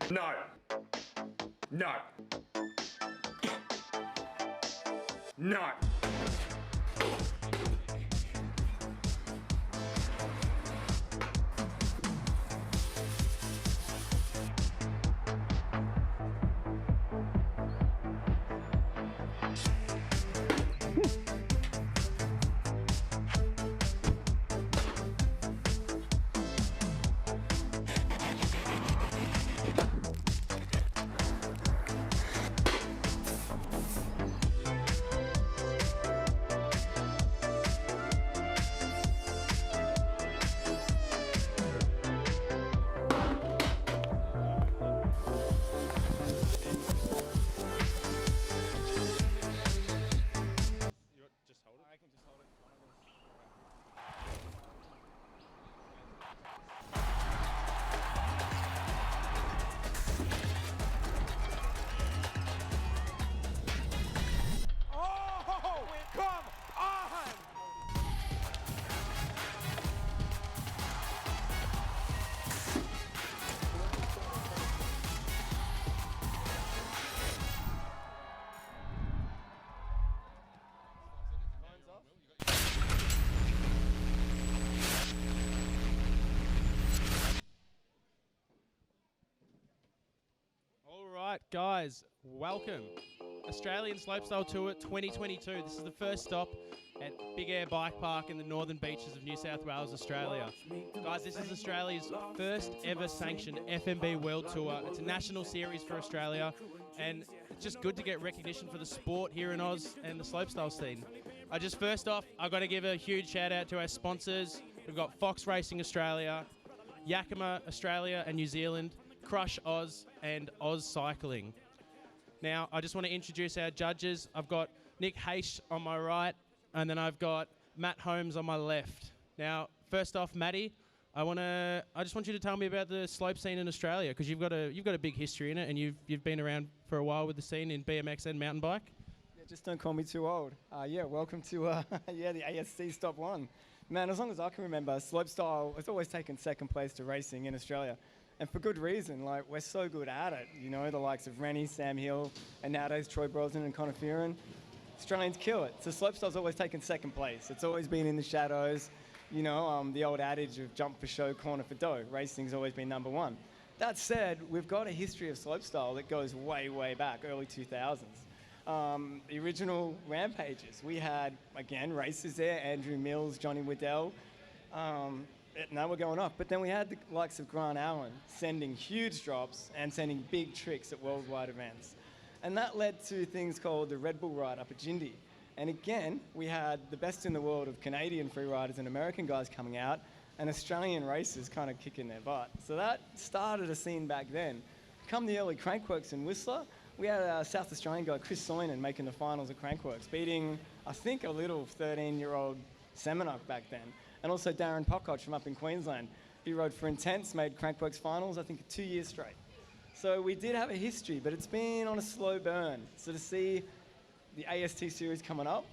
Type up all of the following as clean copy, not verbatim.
No. No. No. Alright guys, welcome. Australian Slopestyle Tour 2022. This is the first stop at Big Air Bike Park in the northern beaches of New South Wales, Australia. Guys, this is Australia's first ever sanctioned FMB World Tour. It's a national series for Australia, and it's just good to get recognition for the sport here in Oz and the slopestyle scene. First off, I've got to give a huge shout out to our sponsors. We've got Fox Racing Australia, Yakima Australia and New Zealand, Crush Oz, and Oz Cycling. Now, I just want to introduce our judges. I've got Nick Haish on my right, and then I've got Matt Holmes on my left. Now, first off, Matty, I just want you to tell me about the slope scene in Australia, because you've got a big history in it, and you've been around for a while with the scene in BMX and mountain bike. Yeah, just don't call me too old. Welcome to the AST Stop 1. Man, as long as I can remember, slopestyle has always taken second place to racing in Australia. And for good reason, like, we're so good at it. You know, the likes of Rennie, Sam Hill, and nowadays Troy Brosnan and Connor Fearon. Australians kill it. So slopestyle's always taken second place. It's always been in the shadows. You know, the old adage of jump for show, corner for dough. Racing's always been number one. That said, we've got a history of slopestyle that goes way, way back, early 2000s. The original Rampages. We had, again, racers there, Andrew Mills, Johnny Waddell. Now we're going off. But then we had the likes of Grant Allen sending huge drops and sending big tricks at worldwide events. And that led to things called the Red Bull Ride up at Jindy. And again, we had the best in the world of Canadian free riders and American guys coming out, and Australian racers kind of kicking their butt. So that started a scene back then. Come the early Crankworks in Whistler, we had a South Australian guy, Chris Soinen, making the finals of Crankworks, beating, I think, a little 13-year-old Seminuk back then. And also Darren Pockott from up in Queensland. He rode for Intense, made Crankworks finals, I think, 2 years straight. So we did have a history, but it's been on a slow burn. So to see the AST series coming up,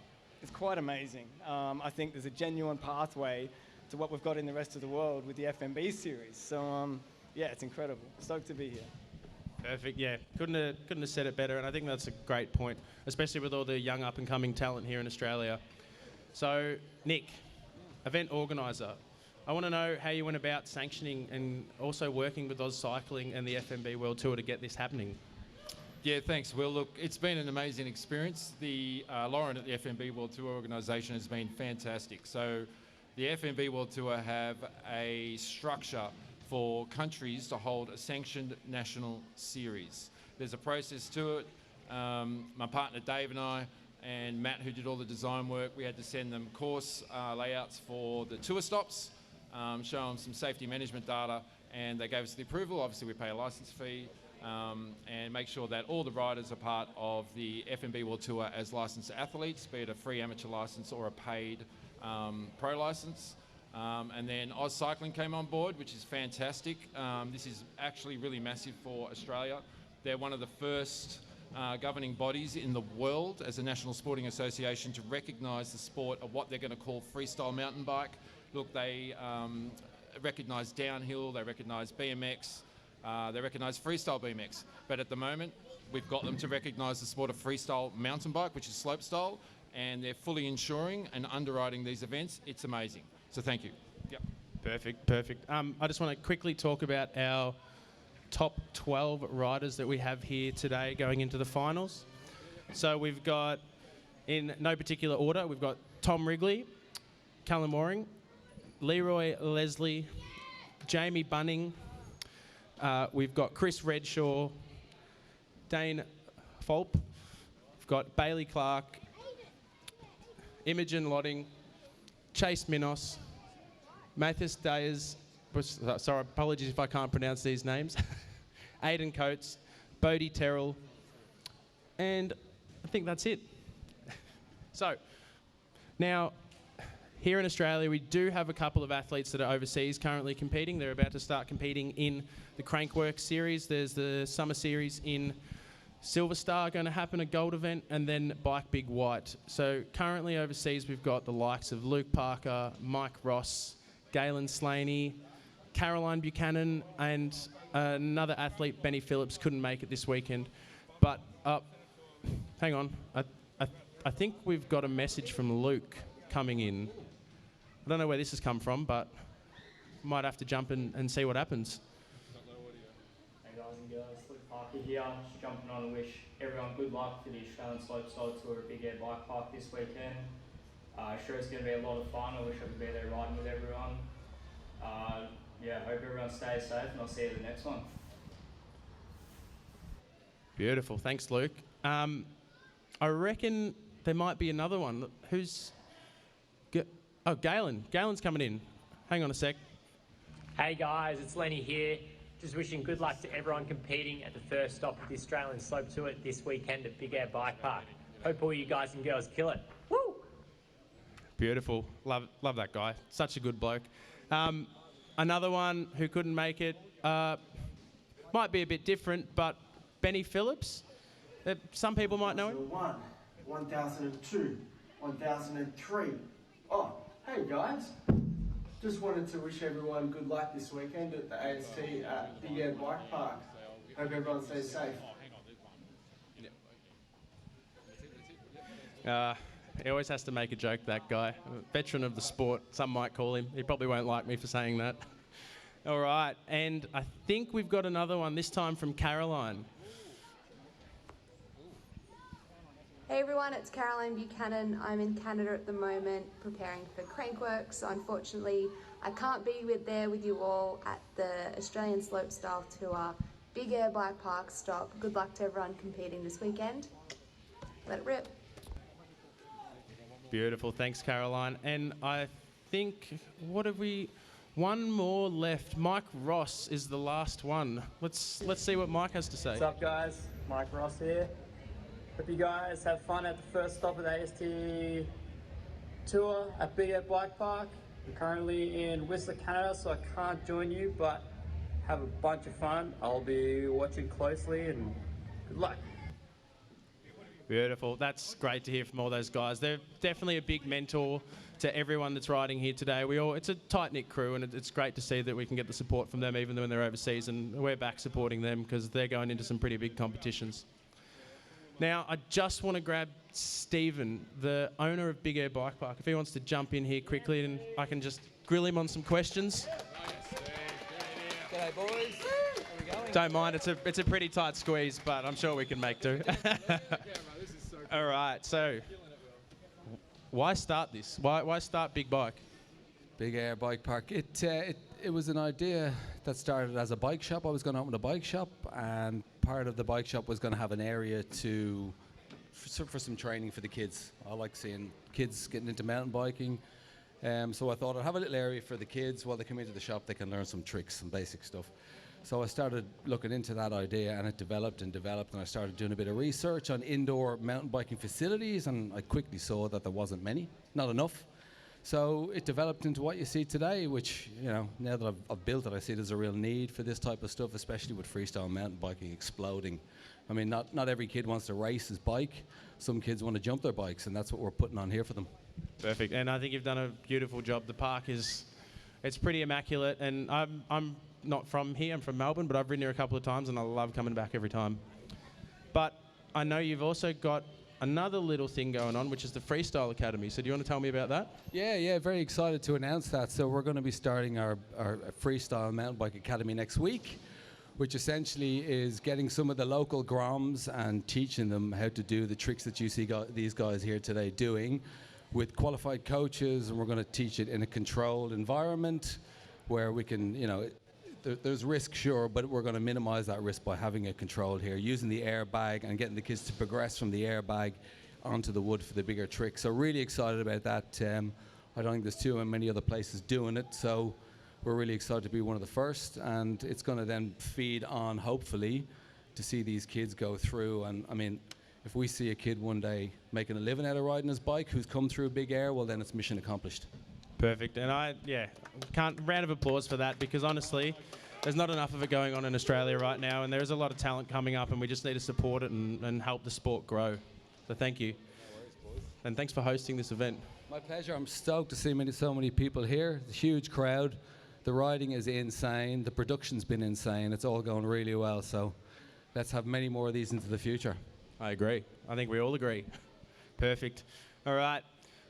it's quite amazing. I think there's a genuine pathway to what we've got in the rest of the world with the FMB series. So yeah, it's incredible. Stoked to be here. Perfect, yeah. Couldn't have said it better, and I think that's a great point, especially with all the young up-and-coming talent here in Australia. So, Nick, event organiser, I want to know how you went about sanctioning and also working with Oz Cycling and the FMB World Tour to get this happening. Yeah, thanks, Will. Look, it's been an amazing experience. The Lauren at the FMB World Tour organisation has been fantastic. So the FMB World Tour have a structure for countries to hold a sanctioned national series. There's a process to it. My partner Dave and I and Matt, who did all the design work, we had to send them course layouts for the tour stops, show them some safety management data, and they gave us the approval. Obviously we pay a licence fee, and make sure that all the riders are part of the FMB World Tour as licensed athletes, be it a free amateur licence or a paid pro licence. And then Oz Cycling came on board, which is fantastic. This is actually really massive for Australia. They're one of the first governing bodies in the world as a national sporting association to recognise the sport of what they're going to call freestyle mountain bike. Look, they recognise downhill, they recognise BMX, They recognise freestyle BMX, but at the moment we've got them to recognise the sport of freestyle mountain bike, which is slopestyle, and they're fully insuring and underwriting these events. It's amazing. So thank you. Yep. Perfect. I just want to quickly talk about our top 12 riders that we have here today going into the finals. So we've got, in no particular order, we've got Tom Wrigley, Callum Waring, Leroy Leslie, Jamie Bunning, we've got Chris Redshaw, Dane Fulp, we've got Bailey Clark, Imogen Lotting, Chase Minos, Mathis Dayers, sorry, apologies if I can't pronounce these names, Aidan Coates, Bodie Terrell, and I think that's it. So, now, here in Australia, we do have a couple of athletes that are overseas currently competing. They're about to start competing in the Crankworx series. There's the summer series in Silver Star going to happen, a gold event, and then Bike Big White. So currently overseas, we've got the likes of Luke Parker, Mike Ross, Galen Slaney, Caroline Buchanan, and another athlete, Benny Phillips, couldn't make it this weekend. But hang on, I think we've got a message from Luke coming in. I don't know where this has come from, but might have to jump in and see what happens. Hey guys and girls, Luke Parker here, just jumping on to wish everyone good luck for the Australian Slopestyle Tour at Big Air Bike Park this weekend. Sure it's going to be a lot of fun. I wish I could be there riding with everyone. Yeah, hope everyone stays safe and I'll see you at the next one. Beautiful, thanks Luke. I reckon there might be another one. Who's... Oh, Galen. Galen's coming in. Hang on a sec. Hey guys, it's Lenny here. Just wishing good luck to everyone competing at the first stop of the Australian Slope Tour this weekend at Big Air Bike Park. Hope all you guys and girls kill it. Woo! Beautiful. Love that guy. Such a good bloke. Another one who couldn't make it, might be a bit different, but Benny Phillips. Some people might know him. 1002, 1003. Oh, hey guys. Just wanted to wish everyone good luck this weekend at the AST at Big Air Bike Park. Hope everyone stays safe. He always has to make a joke, that guy. A veteran of the sport, some might call him. He probably won't like me for saying that. All right, and I think we've got another one, this time from Caroline. Hey everyone, it's Caroline Buchanan. I'm in Canada at the moment preparing for Crankworx, so unfortunately I can't be there with you all at the Australian Slopestyle Tour Big Air Bike Park stop. Good luck to everyone competing this weekend. Let it rip. Beautiful, thanks Caroline. And I think, what have we... One more left. Mike Ross is the last one. Let's see what Mike has to say. What's up guys? Mike Ross here. Hope you guys have fun at the first stop of the AST Tour at Big Air Bike Park. I'm currently in Whistler, Canada, so I can't join you, but have a bunch of fun. I'll be watching closely and good luck. Beautiful. That's great to hear from all those guys. They're definitely a big mentor to everyone that's riding here today. It's a tight-knit crew, and it's great to see that we can get the support from them even when they're overseas, and we're back supporting them because they're going into some pretty big competitions. Now, I just want to grab Stephen, the owner of Big Air Bike Park, if he wants to jump in here quickly and I can just grill him on some questions. G'day boys, how we going? Don't mind, it's a pretty tight squeeze, but I'm sure we can make do. All right, so why start this? Why start Big Bike? Big Air Bike Park. It was an idea that started as a bike shop. I was going to open a bike shop, and part of the bike shop was going to have an area for some training for the kids. I like seeing kids getting into mountain biking. So I thought I'd have a little area for the kids. While they come into the shop, they can learn some tricks, some basic stuff. So I started looking into that idea, and it developed and developed, and I started doing a bit of research on indoor mountain biking facilities, and I quickly saw that there wasn't many, not enough. So it developed into what you see today, which, you know, now that I've built it, I see there's a real need for this type of stuff, especially with freestyle mountain biking exploding. I mean, not every kid wants to race his bike. Some kids want to jump their bikes, and that's what we're putting on here for them. Perfect, and I think you've done a beautiful job. The park it's pretty immaculate, and I'm not from here, I'm from Melbourne, but I've ridden here a couple of times and I love coming back every time. But I know you've also got another little thing going on, which is the Freestyle Academy. So do you want to tell me about that? Yeah, very excited to announce that. So we're going to be starting our Freestyle Mountain Bike Academy next week, which essentially is getting some of the local Groms and teaching them how to do the tricks that you see these guys here today doing with qualified coaches, and we're going to teach it in a controlled environment where we can, there's risk, sure, but we're going to minimize that risk by having it controlled here, using the airbag and getting the kids to progress from the airbag onto the wood for the bigger tricks. So really excited about that. I don't think there's too many other places doing it, so we're really excited to be one of the first, and it's going to then feed on, hopefully, to see these kids go through. And I mean, if we see a kid one day making a living out of riding his bike who's come through big air, well then it's mission accomplished. Perfect. And round of applause for that, because honestly, there's not enough of it going on in Australia right now, and there's a lot of talent coming up, and we just need to support it and help the sport grow. So thank you. No worries, boys. And thanks for hosting this event. My pleasure. I'm stoked to see so many people here. It's a huge crowd. The riding is insane. The production's been insane. It's all going really well. So let's have many more of these into the future. I agree. I think we all agree. Perfect. All right.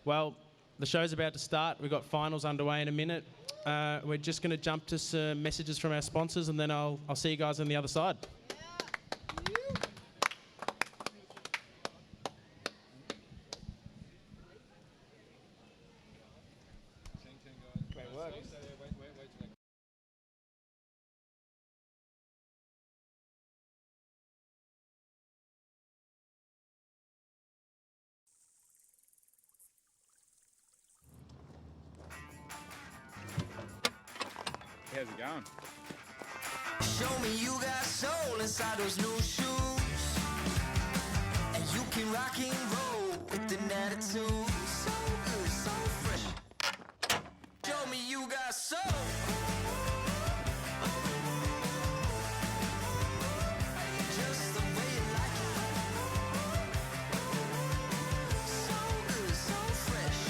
Well, the show's about to start. We've got finals underway in a minute. We're just going to jump to some messages from our sponsors, and then I'll see you guys on the other side. How's it going? Show me you got soul inside those new shoes, and you can rock and roll with an attitude. So good, so fresh. Show me you got soul. Just the way you like it. So good, so fresh.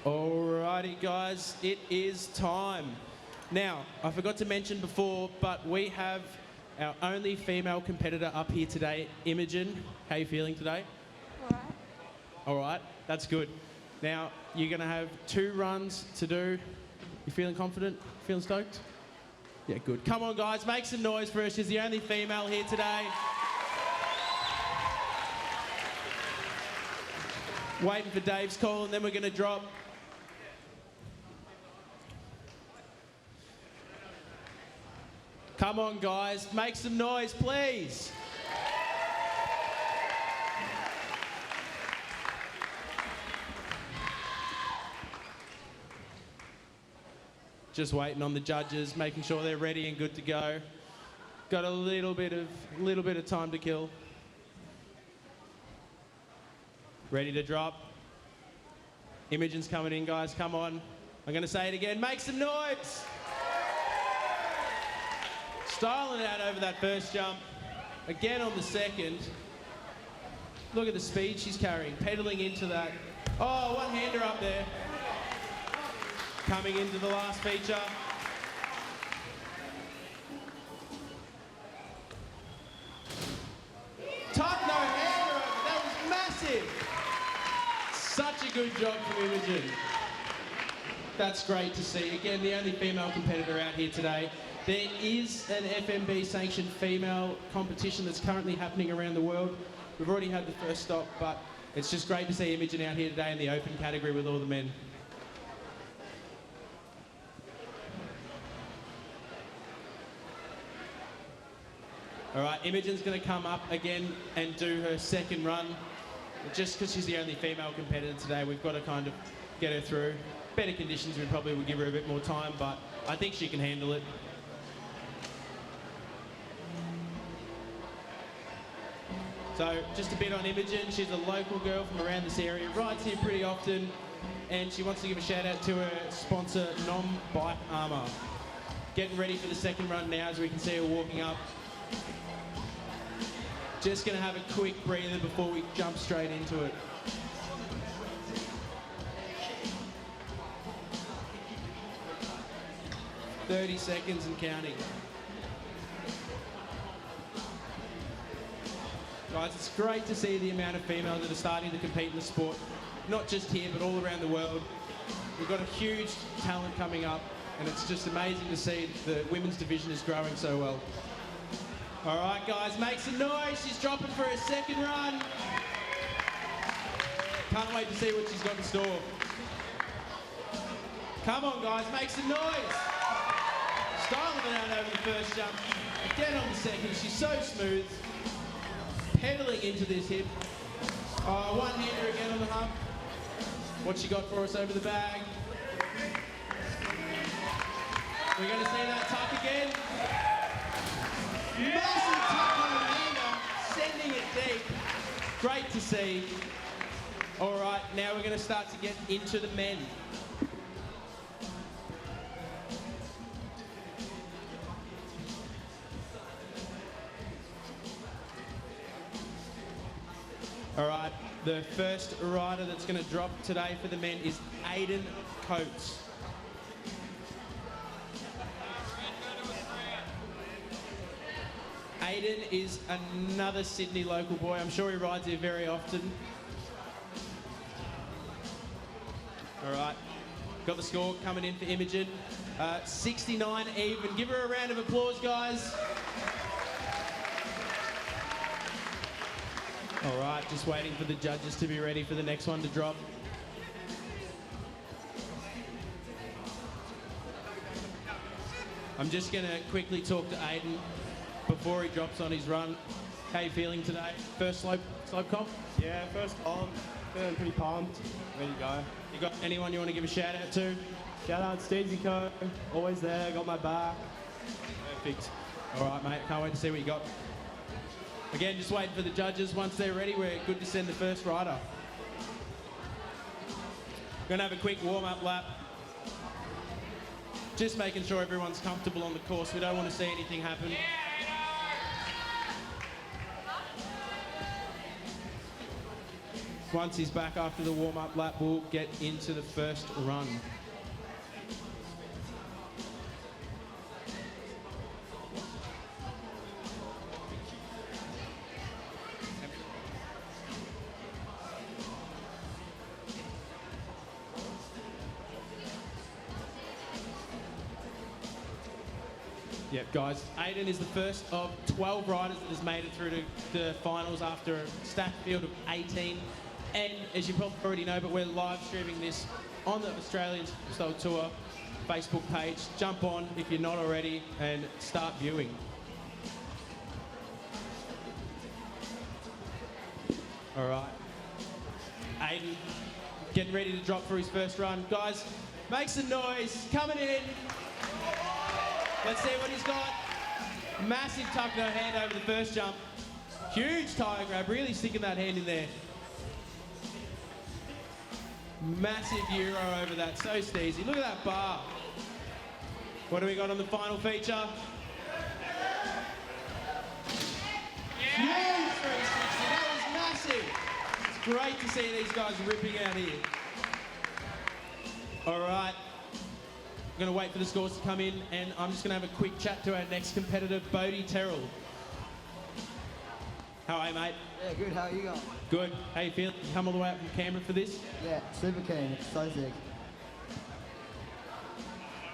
Alrighty, guys, it is time. Now, I forgot to mention before, but we have our only female competitor up here today, Imogen. How are you feeling today? All right, that's good. Now, you're going to have 2 runs to do. You feeling confident? Feeling stoked? Yeah, good. Come on, guys, make some noise for her. She's the only female here today. Waiting for Dave's call, and then we're going to drop. Come on, guys, make some noise, please. Just waiting on the judges, making sure they're ready and good to go. Got a little bit of time to kill. Ready to drop. Imogen's coming in, guys, come on. I'm going to say it again, make some noise. Styling out over that first jump. Again on the second. Look at the speed she's carrying, pedaling into that. Oh, one-hander up there. Coming into the last feature. Top no-hander over, that was massive. Such a good job from Imogen. That's great to see. Again, the only female competitor out here today. There is an FMB sanctioned female competition that's currently happening around the world. We've already had the first stop, but it's just great to see Imogen out here today in the open category with all the men. All right, Imogen's going to come up again and do her second run. Just because she's the only female competitor today, we've got to kind of get her through. Better conditions, we probably would give her a bit more time, but I think she can handle it. So just a bit on Imogen. She's a local girl from around this area, rides here pretty often, and she wants to give a shout out to her sponsor, Nom Bike Armour. Getting ready for the second run now, as we can see her walking up. Just going to have a quick breather before we jump straight into it. "30 seconds and counting." Guys, it's great to see the amount of females that are starting to compete in the sport, not just here, but all around the world. We've got a huge talent coming up, and it's just amazing to see the women's division is growing so well. All right, guys, make some noise. She's dropping for her second run. Can't wait to see what she's got in store. Come on, guys, make some noise. Styling it out over the first jump. Again on the second. She's so smooth. Pedaling into this hip. Oh, one-hander again on the hump. What she got for us over the bag. We're going to see that tuck again. Massive tuck on the hander, sending it deep. Great to see. All right, now we're going to start to get into the men. All right, the first rider that's going to drop today for the men is Aiden Coates. Aiden is another Sydney local boy. I'm sure he rides here very often. All right, got the score coming in for Imogen. 69 even. Give her a round of applause, guys. All right, just waiting for the judges to be ready for the next one to drop. I'm just going to quickly talk to Aiden before he drops on his run. How you feeling today? First slope comp? Yeah, first comp. Feeling pretty pumped. Ready to go. You got anyone you want to give a shout out to? Shout out Steezy Co. Always there, got my back. Perfect. All right, mate. Can't wait to see what you got. Again, just waiting for the judges. Once they're ready, we're good to send the first rider. Gonna have a quick warm-up lap. Just making sure everyone's comfortable on the course. We don't want to see anything happen. Once he's back after the warm-up lap, we'll get into the first run. Yep, guys, Aiden is the first of 12 riders that has made it through to the finals after a stacked field of 18. And as you probably already know, but we're live streaming this on the Australian Slopestyle Tour Facebook page. Jump on if you're not already and start viewing. All right. Aiden getting ready to drop for his first run. Guys, make some noise. Coming in. Let's see what he's got. Massive tuck no hand over the first jump. Huge tire grab, really sticking that hand in there. Massive Euro over that, so steezy. Look at that bar. What do we got on the final feature? Huge 360, that was massive. It's great to see these guys ripping out here. All right. I'm going to wait for the scores to come in, and I'm just going to have a quick chat to our next competitor, Bodie Terrell. How are you, mate? Yeah, good. How are you going? Good. How you feeling? You come all the way up from Canberra for this? Yeah, super keen. It's so sick.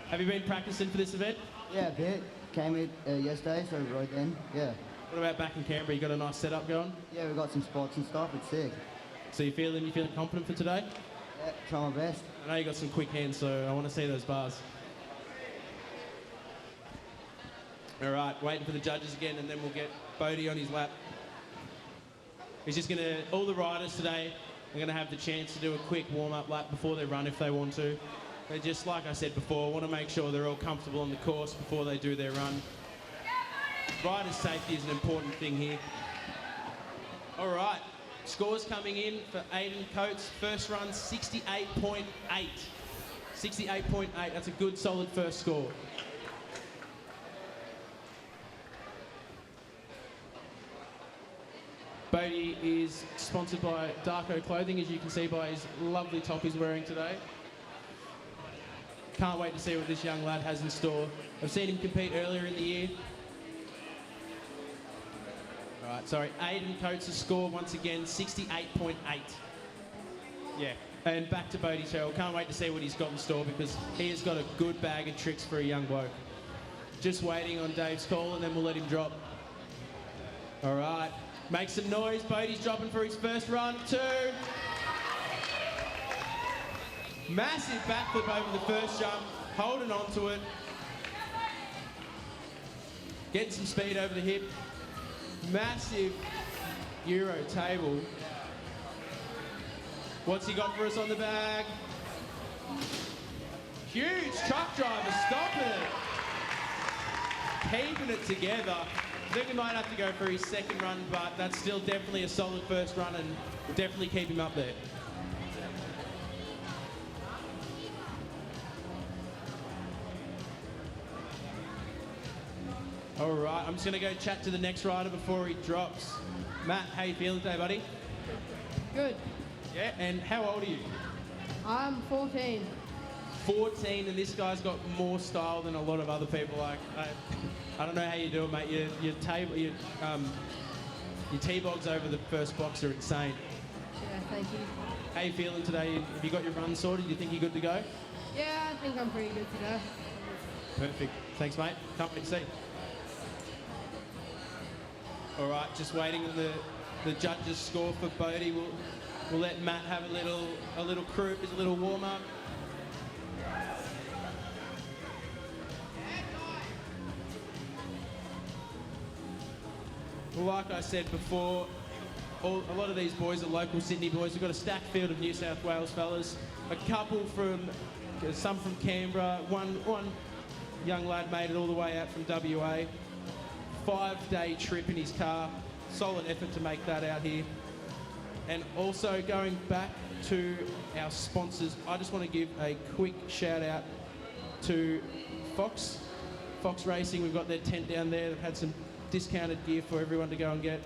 Have you been practicing for this event? Yeah, a bit. Came in yesterday, so we rode then. Yeah. What about back in Canberra? You got a nice setup going? Yeah, we've got some spots and stuff. It's sick. So you feeling confident for today? Yeah, try my best. I know you got some quick hands, so I want to see those bars. All right, waiting for the judges again, and then we'll get Bodie on his lap. He's just going to, all the riders today They're going to have the chance to do a quick warm-up lap before they run if they want to. They just, like I said before, want to make sure they're all comfortable on the course before they do their run. Rider's safety is an important thing here. All right, scores coming in for Aiden Coates. First run, 68.8. 68.8, that's a good, solid first score. Bodie is sponsored by Darko Clothing, as you can see by his lovely top he's wearing today. Can't wait to see what this young lad has in store. I've seen him compete earlier in the year. All right, sorry, Aiden Coates' score once again, 68.8. Yeah, and back to Bodie Terrell. Can't wait to see what he's got in store because he has got a good bag of tricks for a young bloke. Just waiting on Dave's call and then we'll let him drop. All right, make some noise. Bodie's dropping for his first run. 2. Massive backflip over the first jump, holding on to it. Getting some speed over the hip. Massive Euro table. What's he got for us on the bag? Huge truck driver, stopping it. Keeping it together. I think we might have to go for his second run, but that's still definitely a solid first run and we'll definitely keep him up there. All right, I'm just going to go chat to the next rider before he drops. Matt, how you feeling today, buddy? Good. Yeah, and how old are you? I'm 14. 14, and this guy's got more style than a lot of other people. Like, I don't know how you do it, mate. Your T-bogs over the first box are insane. Yeah, thank you. How you feeling today? Have you got your run sorted? Do you think you're good to go? Yeah, I think I'm pretty good to go. Perfect. Thanks, mate. Can't wait to see. All right, just waiting on the judges' score for Bodie. We'll let Matt have a little croup, a little warm up. Well, like I said before, a lot of these boys are local Sydney boys. We've got a stacked field of New South Wales fellas. A couple some from Canberra. One young lad made it all the way out from WA. 5-day trip in his car. Solid effort to make that out here. And also going back to our sponsors, I just want to give a quick shout out to Fox Racing. We've got their tent down there. They've had some discounted gear for everyone to go and get.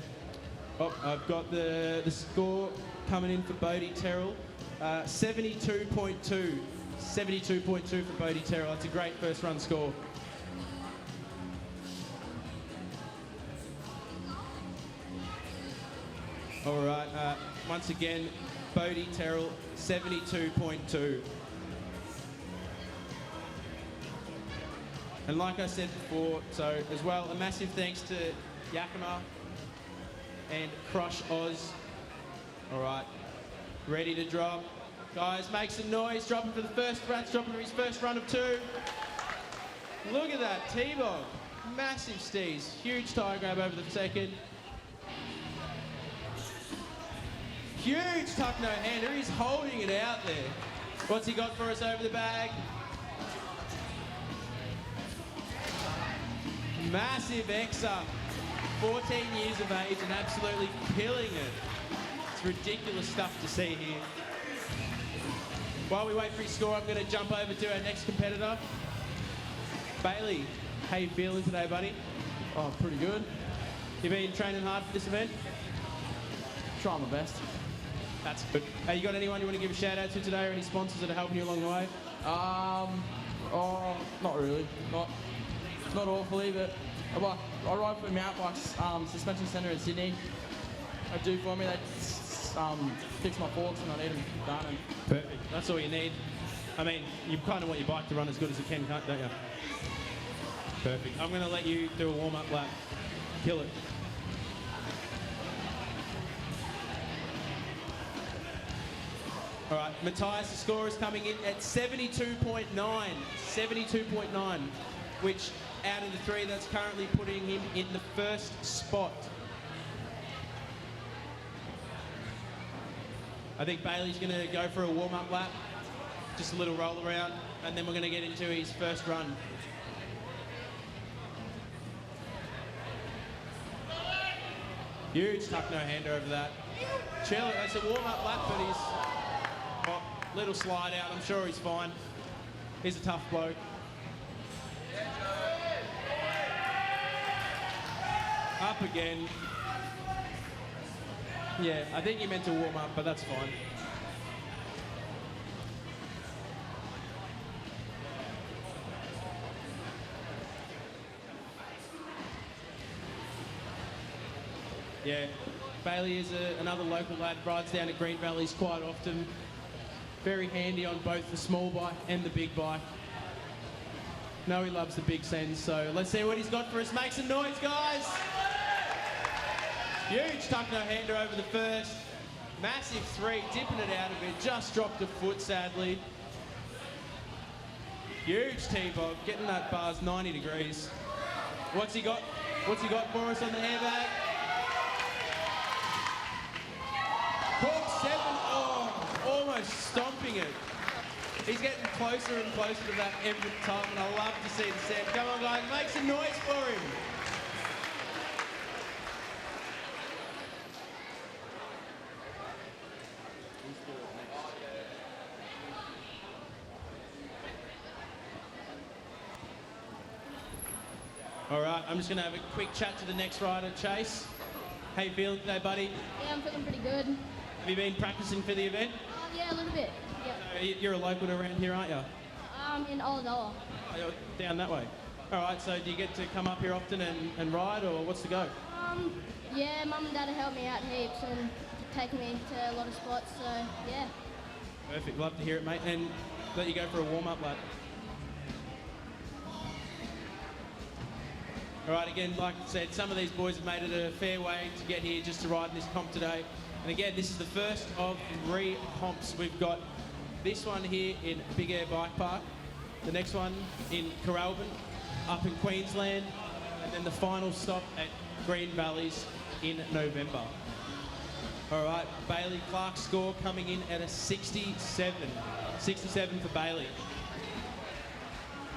Oh, I've got the score coming in for Bodie Terrell. 72.2. 72.2 for Bodie Terrell. That's a great first run score. All right, once again, Bodie Terrell, 72.2. And like I said before, so as well, a massive thanks to Yakima and Crush Oz. All right, ready to drop. Guys, make some noise, dropping for the first run, dropping for his first run of 2. Look at that, T-Bog, massive steez, huge tire grab over the second. Huge tuck no-hander, he's holding it out there. What's he got for us over the bag? Massive X-up, 14 years of age and absolutely killing it. It's ridiculous stuff to see here. While we wait for his score, I'm going to jump over to our next competitor. Bailey, how you feeling today, buddy? Oh, pretty good. You been training hard for this event? Trying my best. That's good. You got anyone you want to give a shout out to today or any sponsors that are helping you along the way? Oh, not really. Not awfully, but I ride for Mountain Bike's suspension centre in Sydney. They do for me. They fix my forks when I need them done. And perfect. That's all you need. I mean, you kind of want your bike to run as good as it can, don't you? Perfect. I'm going to let you do a warm-up lap. Kill it. All right, Matthias, the score is coming in at 72.9. 72.9, which out of the 3, that's currently putting him in the first spot. I think Bailey's going to go for a warm-up lap, just a little roll around, and then we're going to get into his first run. Huge tuck no-hander over that. Chill, it's a warm-up lap, but he's little slide out. I'm sure he's fine. He's a tough bloke. Up again. Yeah, I think he meant to warm up, but that's fine. Yeah, Bailey is another local lad, rides down at Green Valleys quite often. Very handy on both the small bike and the big bike. No, he loves the big sends, so let's see what he's got for us. Make some noise, guys! Huge tuck no-hander over the first. Massive three, dipping it out a bit. Just dropped a foot, sadly. Huge T-bog, getting that bars 90 degrees. What's he got? What's he got for us on the airbag? Cork 7, oh, almost stomping it. He's getting closer and closer to that every time, and I love to see the set. Come on, guys, make some noise for him. All right, I'm just going to have a quick chat to the next rider, Chase. How you feeling today, buddy? Yeah, I'm feeling pretty good. Have you been practicing for the event? Yeah, a little bit. Yeah. So you're a local around here, aren't you? In Oladella. Oh, you're down that way. All right, so do you get to come up here often and ride, or what's the go? Yeah, Mum and Dad have helped me out heaps and taken me to a lot of spots, so yeah. Perfect, love to hear it, mate. And let you go for a warm-up lap. All right, again, like I said, some of these boys have made it a fair way to get here just to ride in this comp today. And again, this is the first of 3 comps. We've got this one here in Big Air Bike Park, the next one in Coralban, up in Queensland, and then the final stop at Green Valleys in November. All right, Bailey Clark's score coming in at a 67. 67 for Bailey.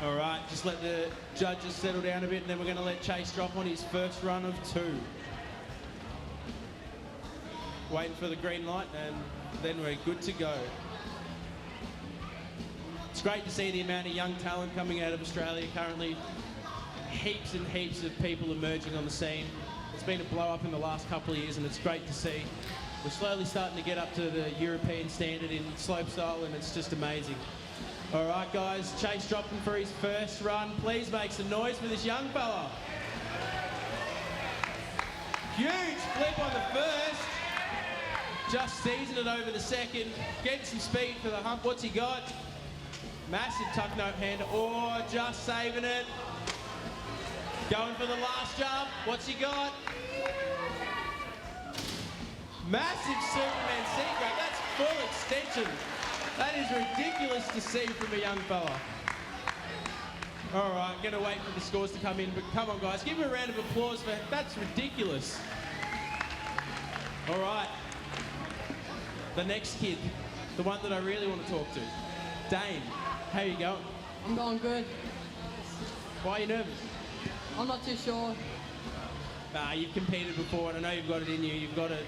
All right, just let the judges settle down a bit, and then we're going to let Chase drop on his first run of 2. Waiting for the green light, and then we're good to go. It's great to see the amount of young talent coming out of Australia currently. Heaps and heaps of people emerging on the scene. It's been a blow up in the last couple of years, and it's great to see. We're slowly starting to get up to the European standard in slopestyle, and it's just amazing. All right, guys, Chase dropping for his first run. Please make some noise for this young fella. Huge flip on the first. Just seizing it over the second. Getting some speed for the hump. What's he got? Massive tuck note hander. Oh, just saving it. Going for the last jump. What's he got? Massive Superman seat grab. That's full extension. That is ridiculous to see from a young fella. All right, going to wait for the scores to come in, but come on, guys, give him a round of applause for that's ridiculous. All right, the next kid, the one that I really want to talk to, Dane. How you going? I'm going good. Why are you nervous? I'm not too sure. Nah, you've competed before, and I know you've got it in you. You've got a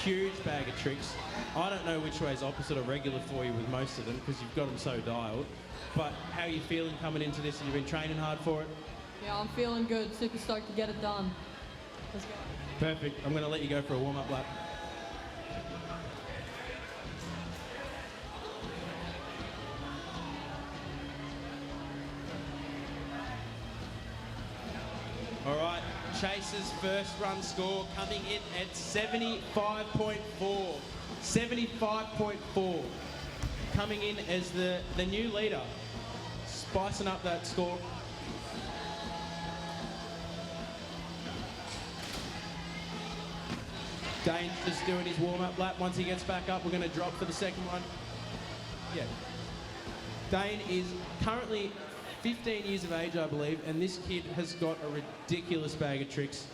huge bag of tricks. I don't know which way is opposite or regular for you with most of them, because you've got them so dialed. But how are you feeling coming into this? Have you been training hard for it? Yeah, I'm feeling good. Super stoked to get it done. Let's go. Perfect. I'm going to let you go for a warm-up lap. All right, Chase's first run score coming in at 75.4. 75.4. Coming in as the new leader. Spicing up that score. Dane's just doing his warm-up lap. Once he gets back up, we're going to drop for the second one. Yeah. Dane is currently 15 years of age, I believe, and this kid has got a ridiculous bag of tricks.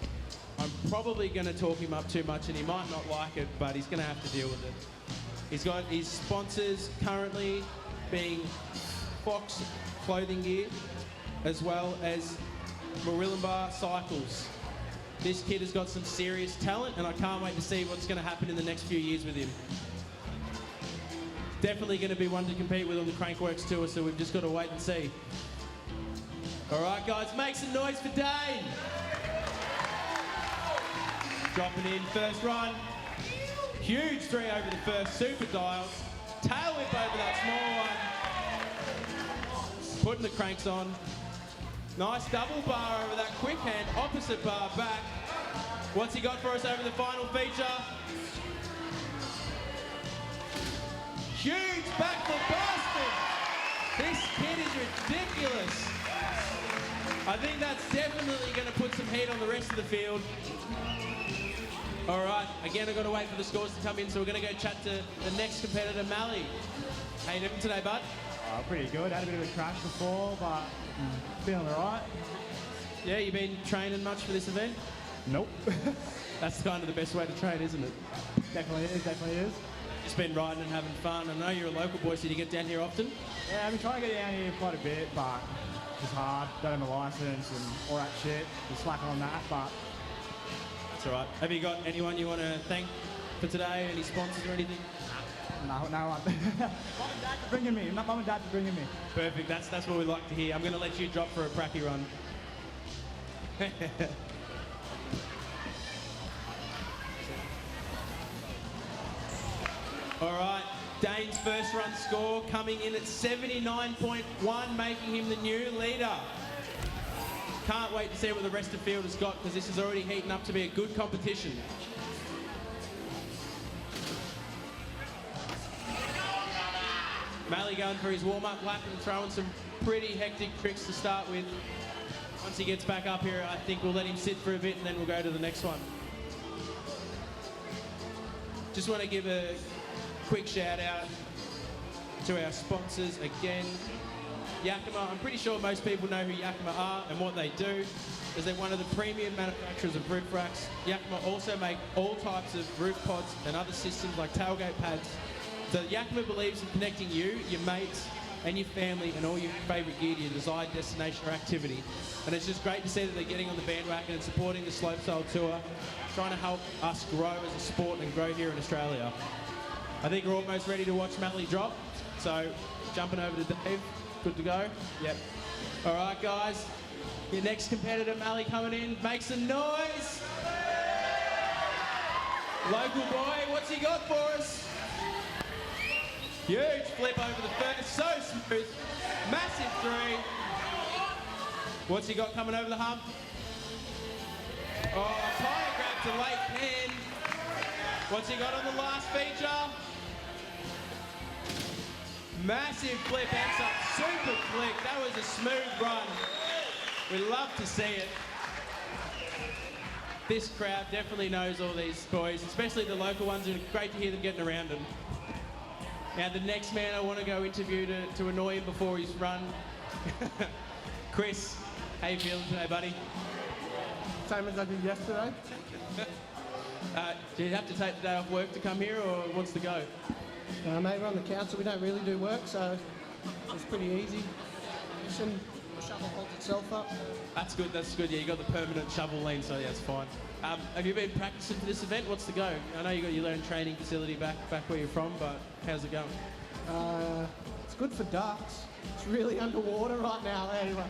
I'm probably going to talk him up too much, and he might not like it, but he's going to have to deal with it. He's got his sponsors currently being Fox Clothing Gear, as well as Marillenbar Cycles. This kid has got some serious talent, and I can't wait to see what's going to happen in the next few years with him. Definitely going to be one to compete with on the Crankworks Tour, so we've just got to wait and see. All right, guys, make some noise for Dane. Dropping in, first run. Huge 3 over the first, super dials. Tail whip over that small one. Putting the cranks on. Nice double bar over that quick hand, opposite bar back. What's he got for us over the final feature? Huge backflip bar spin. This kid is ridiculous. I think that's definitely going to put some heat on the rest of the field. All right, again, I've got to wait for the scores to come in, so we're going to go chat to the next competitor, Mally. How you doing today, bud? Pretty good. Had a bit of a crash before, but feeling all right. Yeah, you been training much for this event? Nope. That's kind of the best way to train, isn't it? Definitely is. Just been riding and having fun. I know you're a local boy, so do you get down here often? Yeah, I've been trying to get down here quite a bit, but it's hard. Don't have a license and all that shit. Just slacking on that, but... That's all right. Have you got anyone you want to thank for today? Any sponsors or anything? No one. Mum and Dad for bringing me. Mum and Dad for bringing me. Perfect. That's what we like to hear. I'm going to let you drop for a pracky run. All right. Dane's first run score coming in at 79.1, making him the new leader. Can't wait to see what the rest of the field has got, because this is already heating up to be a good competition. Mally going for his warm-up lap and throwing some pretty hectic tricks to start with. Once he gets back up here, I think we'll let him sit for a bit and then we'll go to the next one. Just want to give a quick shout out to our sponsors again. Yakima, I'm pretty sure most people know who Yakima are and what they do, as they're one of the premium manufacturers of roof racks. Yakima also make all types of roof pods and other systems like tailgate pads. So Yakima believes in connecting you, your mates, and your family and all your favourite gear to your desired destination or activity. And it's just great to see that they're getting on the bandwagon and supporting the Slopestyle Tour, trying to help us grow as a sport and grow here in Australia. I think we're almost ready to watch Mally drop, so jumping over to Dave. Good to go? Yep. All right, guys. Your next competitor, Mally, coming in. Make some noise. Local boy, what's he got for us? Huge flip over the first, so smooth. Massive 3. What's he got coming over the hump? Oh, tire grab to late pin. What's he got on the last feature? Massive flip and some super flick. That was a smooth run. We love to see it. This crowd definitely knows all these boys, especially the local ones, and great to hear them getting around them. Now the next man I want to go interview to annoy him before he's run. Chris, how you feeling today, buddy? Same as I did yesterday. Do you have to take the day off work to come here, or what's the go? Mate, we're on the council, we don't really do work, so it's pretty easy. The shovel holds itself up. That's good, yeah, you got the permanent shovel lane, so yeah, it's fine. Have you been practicing for this event? What's the go? I know you got your own training facility back where you're from, but how's it going? It's good for ducks. It's really underwater right now, anyway.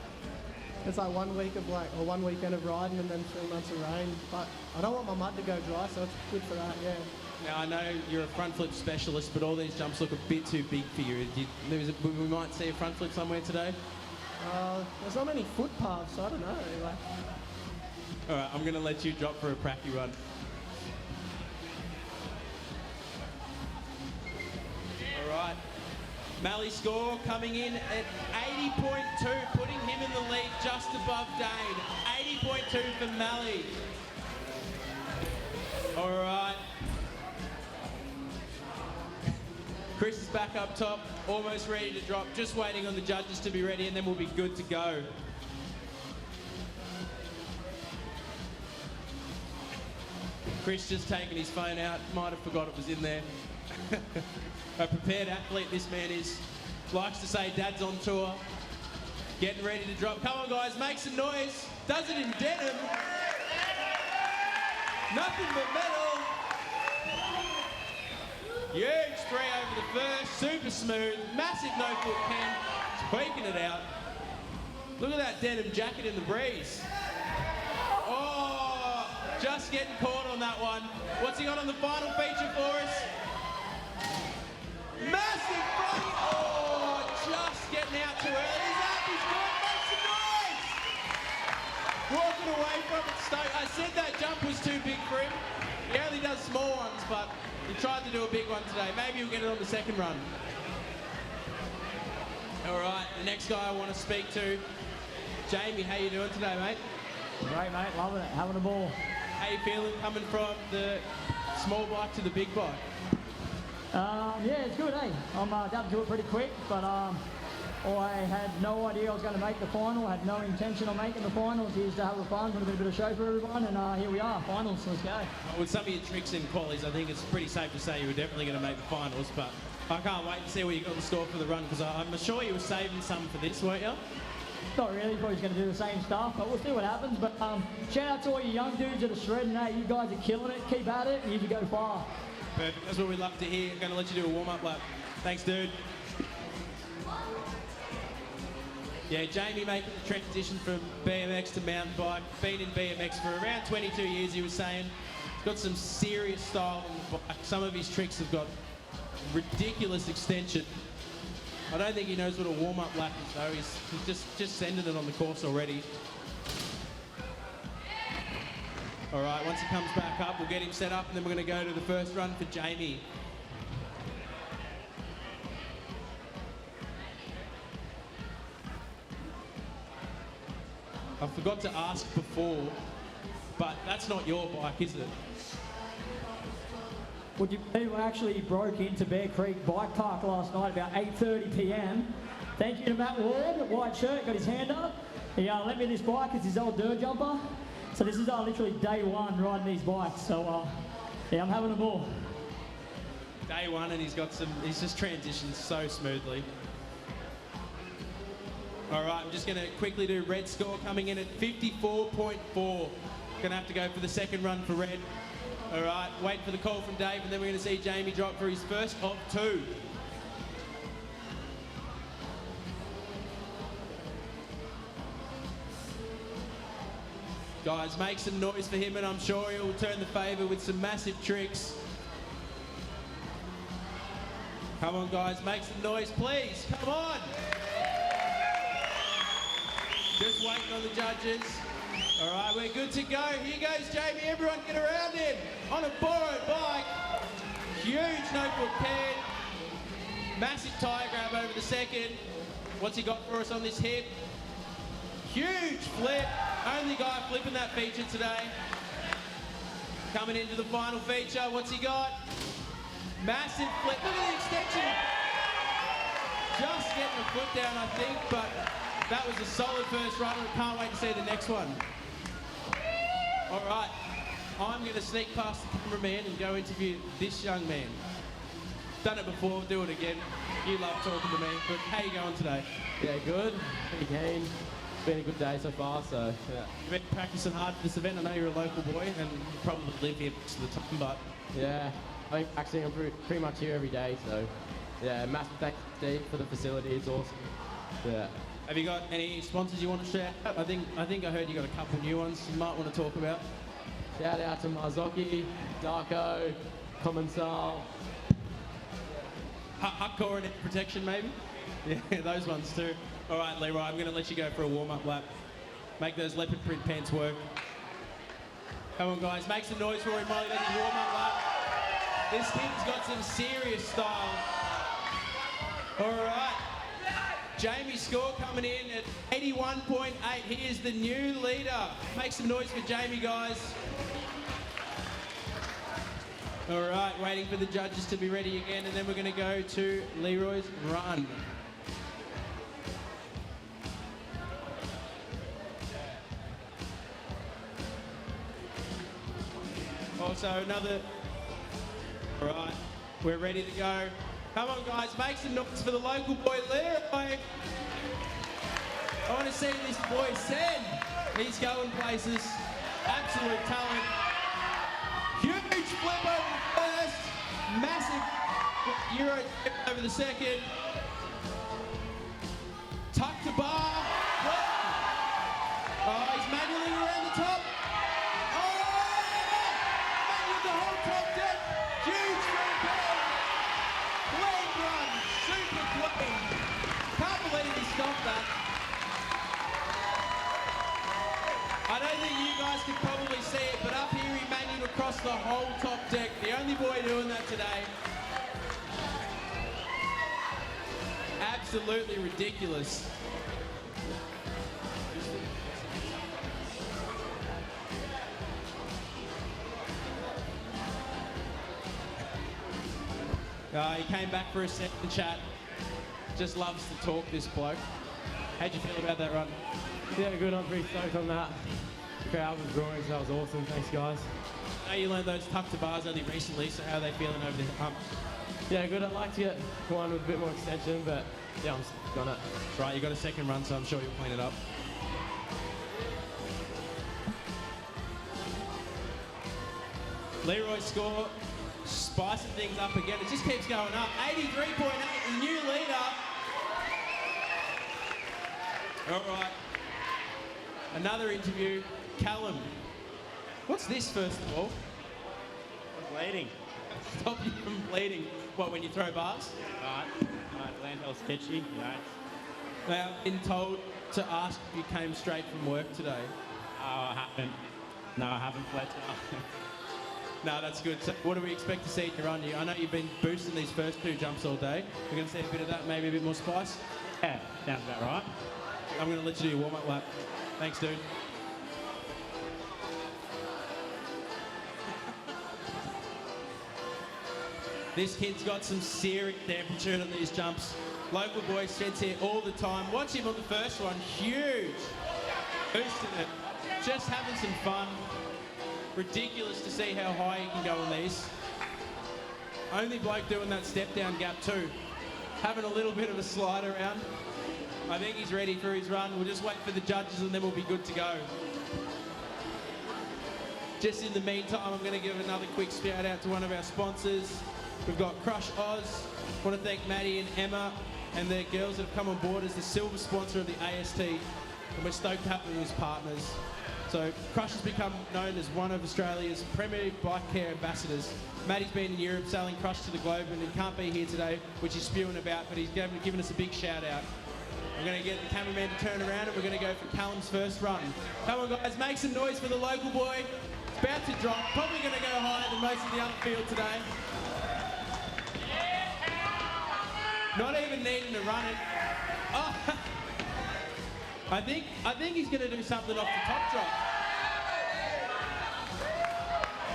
It's like 1 week of one weekend of riding and then 3 months of rain, but I don't want my mud to go dry, so it's good for that, yeah. Now, I know you're a front flip specialist, but all these jumps look a bit too big for you. We might see a front flip somewhere today? There's not many footpaths, so I don't know, anyway. All right, I'm going to let you drop for a pracky run. All right. Mally's score coming in at 80.2, putting him in the lead just above Dane. 80.2 for Mally. All right. Chris is back up top, almost ready to drop, just waiting on the judges to be ready, and then we'll be good to go. Chris just taking his phone out, might have forgot it was in there. A prepared athlete this man is. Likes to say dad's on tour. Getting ready to drop. Come on, guys, make some noise. Does it in denim. Nothing but metal. Huge three over the first. Super smooth. Massive no-foot Ken. Tweaking it out. Look at that denim jacket in the breeze. Oh, just getting caught on that one. What's he got on the final feature for us? Massive front. Oh, just getting out too early. He's up, he's good, make some noise. Walking away from it, Stoke. I said that jump was too big for him. He only does small ones, but he tried to do a big one today. Maybe he'll get it on the second run. All right, the next guy I want to speak to, Jamie, how you doing today, mate? Great, mate. Loving it. Having a ball. How you feeling coming from the small bike to the big bike? Yeah, it's good, eh? I'm got to do it pretty quick, but I had no idea I was going to make the final. I had no intention of making the finals. Used to have a fun, put a bit of show for everyone, and here we are, finals. Let's go. Well, with some of your tricks in qualies, I think it's pretty safe to say you were definitely going to make the finals, but I can't wait to see what you got in store for the run, because I'm sure you were saving some for this, weren't you? Not really, probably going to do the same stuff, but we'll see what happens. But shout out to all you young dudes that are shredding, hey, you guys are killing it, keep at it, and you can go far. Perfect, that's what we love to hear. Going to let you do a warm-up lap. Thanks, dude. Yeah, Jamie making the transition from BMX to mountain bike. Been in BMX for around 22 years, he was saying. He's got some serious style on the bike. Some of his tricks have got ridiculous extension. I don't think he knows what a warm-up lap is, though. He's just sending it on the course already. All right, once he comes back up, we'll get him set up, and then we're going to go to the first run for Jamie. I forgot to ask before, but that's not your bike, is it? Would you believe I actually broke into Bear Creek Bike Park last night about 8:30 p.m. Thank you to Matt Ward, white shirt, got his hand up. He lent me this bike, it's his old dirt jumper. So this is literally day one riding these bikes. So yeah, I'm having a ball. Day one, and he's just transitioned so smoothly. All right, I'm just going to quickly do Red score coming in at 54.4. Going to have to go for the second run for Red. All right, wait for the call from Dave, and then we're going to see Jamie drop for his first of two. Guys, make some noise for him, and I'm sure he'll return the favour with some massive tricks. Come on, guys, make some noise, please. Come on. Just waiting on the judges. All right, we're good to go. Here goes Jamie. Everyone get around him on a borrowed bike. Huge no-foot pad. Massive tyre grab over the second. What's he got for us on this hip? Huge flip. Only guy flipping that feature today. Coming into the final feature. What's he got? Massive flip. Look at the extension. Just getting a foot down, I think, but that was a solid first run. I can't wait to see the next one. All right, I'm going to sneak past the cameraman and go interview this young man. Done it before, do it again. You love talking to me, but how you going today? Yeah, good. Pretty keen. It's been a good day so far, so yeah. You've been practicing hard for this event. I know you're a local boy and you probably live here most of the time, but... Yeah, I think actually I'm pretty much here every day, so yeah, massive thanks to Steve for the facility. It's awesome. Yeah. Have you got any sponsors you want to share? I think I heard you got a couple new ones you might want to talk about. Shout out to Marzocchi, Darko, Commensal. Hardcore and protection, maybe? Yeah, those ones too. All right, Leroy, I'm going to let you go for a warm-up lap. Make those leopard print pants work. Come on, guys, make some noise for him while he does his warm-up lap. This kid's got some serious style. All right. Jamie's score coming in at 81.8. He is the new leader. Make some noise for Jamie, guys. All right, waiting for the judges to be ready again, and then we're going to go to Leroy's run. Also, another... All right. We're ready to go. Come on, guys, make some noise for the local boy, Leroy. I want to see this boy send. He's going places. Absolute talent. Huge flip over the first. Massive Euro flip over the second. Tuck to bar. Oh, he's manually around the top. Oh, manually the whole top deck. Huge repair. Clean run. Super clean. Can't believe he stopped that. I don't think you guys can probably see it, but up here he manualed across the whole top deck. The only boy doing that today. Absolutely ridiculous. He came back for a second chat. Just loves to talk, this bloke. How'd you feel about that run? Yeah, good. I'm pretty stoked on that. The crowd was roaring, so that was awesome. Thanks, guys. I know you learned those tuck to bars only recently, so how are they feeling over the hump? Yeah, good. I'd like to get one with a bit more extension, but yeah, I'm stoked on it. That's right, you got a second run, so I'm sure you'll clean it up. Leroy's score, spicing things up again. It just keeps going up. 83.8, the new leader. All right. Another interview. Callum. What's this, first of all? Bleeding. Stop you from bleeding. What, when you throw bars? Right. Land felt sketchy, you know. Now, I've been told to ask if you came straight from work today. Oh, I haven't. No, I haven't, Fletcher. No, that's good. So what do we expect to see in your run? I know you've been boosting these first two jumps all day. We're going to see a bit of that, maybe a bit more spice? Yeah, sounds about right. I'm going to let you do your warm-up lap. Thanks, dude. This kid's got some serious amplitude on these jumps. Local boy sits here all the time. Watch him on the first one. Huge. Boosting it. Just having some fun. Ridiculous to see how high he can go on these. Only bloke doing that step down gap too. Having a little bit of a slide around. I think he's ready for his run. We'll just wait for the judges and then we'll be good to go. Just in the meantime, I'm going to give another quick shout out to one of our sponsors. We've got Crush Oz. I want to thank Maddie and Emma and their girls that have come on board as the silver sponsor of the AST. And we're stoked to have them as partners. So Crush has become known as one of Australia's premier bike care ambassadors. Maddie's been in Europe selling Crush to the globe and he can't be here today, which he's spewing about, but he's given us a big shout out. We're going to get the cameraman to turn around and we're going to go for Callum's first run. Come on guys, make some noise for the local boy. It's about to drop, probably going to go higher than most of the other field today. Not even needing to run it. Oh. I think he's going to do something off the top drop.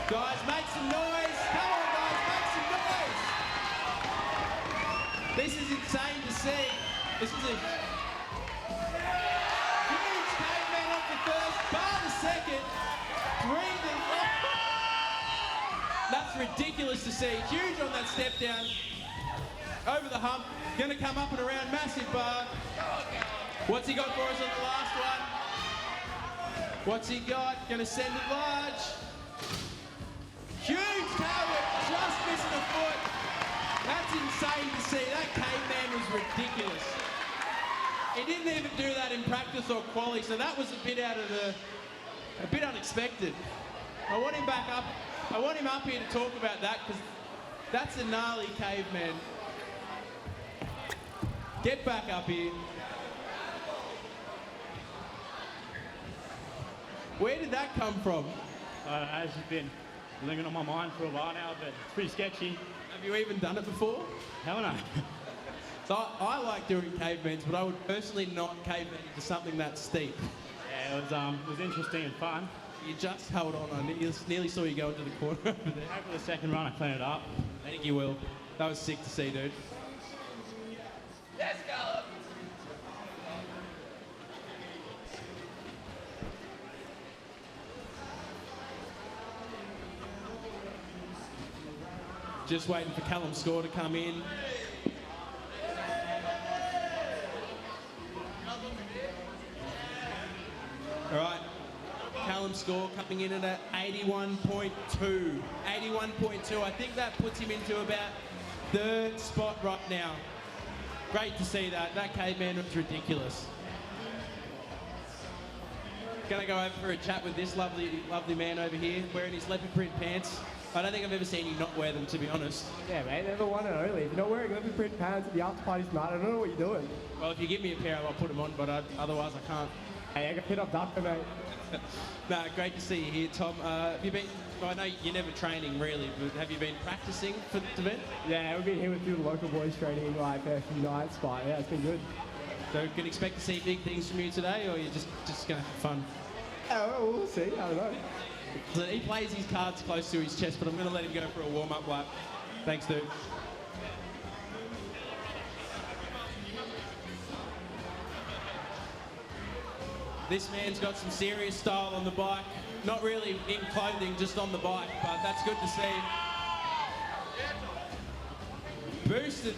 Guys, make some noise. Come on, guys, make some noise. This is insane to see. This is a huge caveman off the first, bar the second, breathing. That's ridiculous to see. Huge on that step down. Over the hump, going to come up and around, massive bar. What's he got for us on the last one? What's he got? Going to send it large. Huge tail whip, just missing a foot. That's insane to see. That caveman was ridiculous. He didn't even do that in practice or quali, so that was a bit unexpected. I want him back up. I want him up here to talk about that because that's a gnarly caveman. Get back up here. Where did that come from? It's just been lingering on my mind for a while now, but it's pretty sketchy. Have you even done it before? Hell no. So I like doing cavemans, but I would personally not caveman into something that steep. Yeah, it was interesting and fun. You just held on. I nearly saw you go into the corner over there. After the second run, I cleaned it up. I think you will. That was sick to see, dude. Let's go! Just waiting for Callum Score to come in. All right, Callum Score coming in at 81.2. 81.2. I think that puts him into about third spot right now. Great to see that. That caveman was ridiculous. Gonna go over for a chat with this lovely man over here, wearing his leopard print pants. I don't think I've ever seen you not wear them, to be honest. Yeah, mate, they're the one and only. If you're not wearing leopard print pants at the after party tonight, I don't know what you're doing. Well, if you give me a pair, I'll put them on, but otherwise I can't. Hey, I got hit up doctor, mate. Nah, great to see you here, Tom. Have you been? I know you're never training really, but have you been practicing for the event? Yeah, we've been here with a few local boys training like a few nights, but yeah, it's been good. So we can expect to see big things from you today, or you're just gonna have fun? Oh, we'll see. I don't know. So he plays his cards close to his chest, but I'm going to let him go for a warm-up lap. Thanks, dude. This man's got some serious style on the bike. Not really in clothing, just on the bike, but that's good to see. Boosted.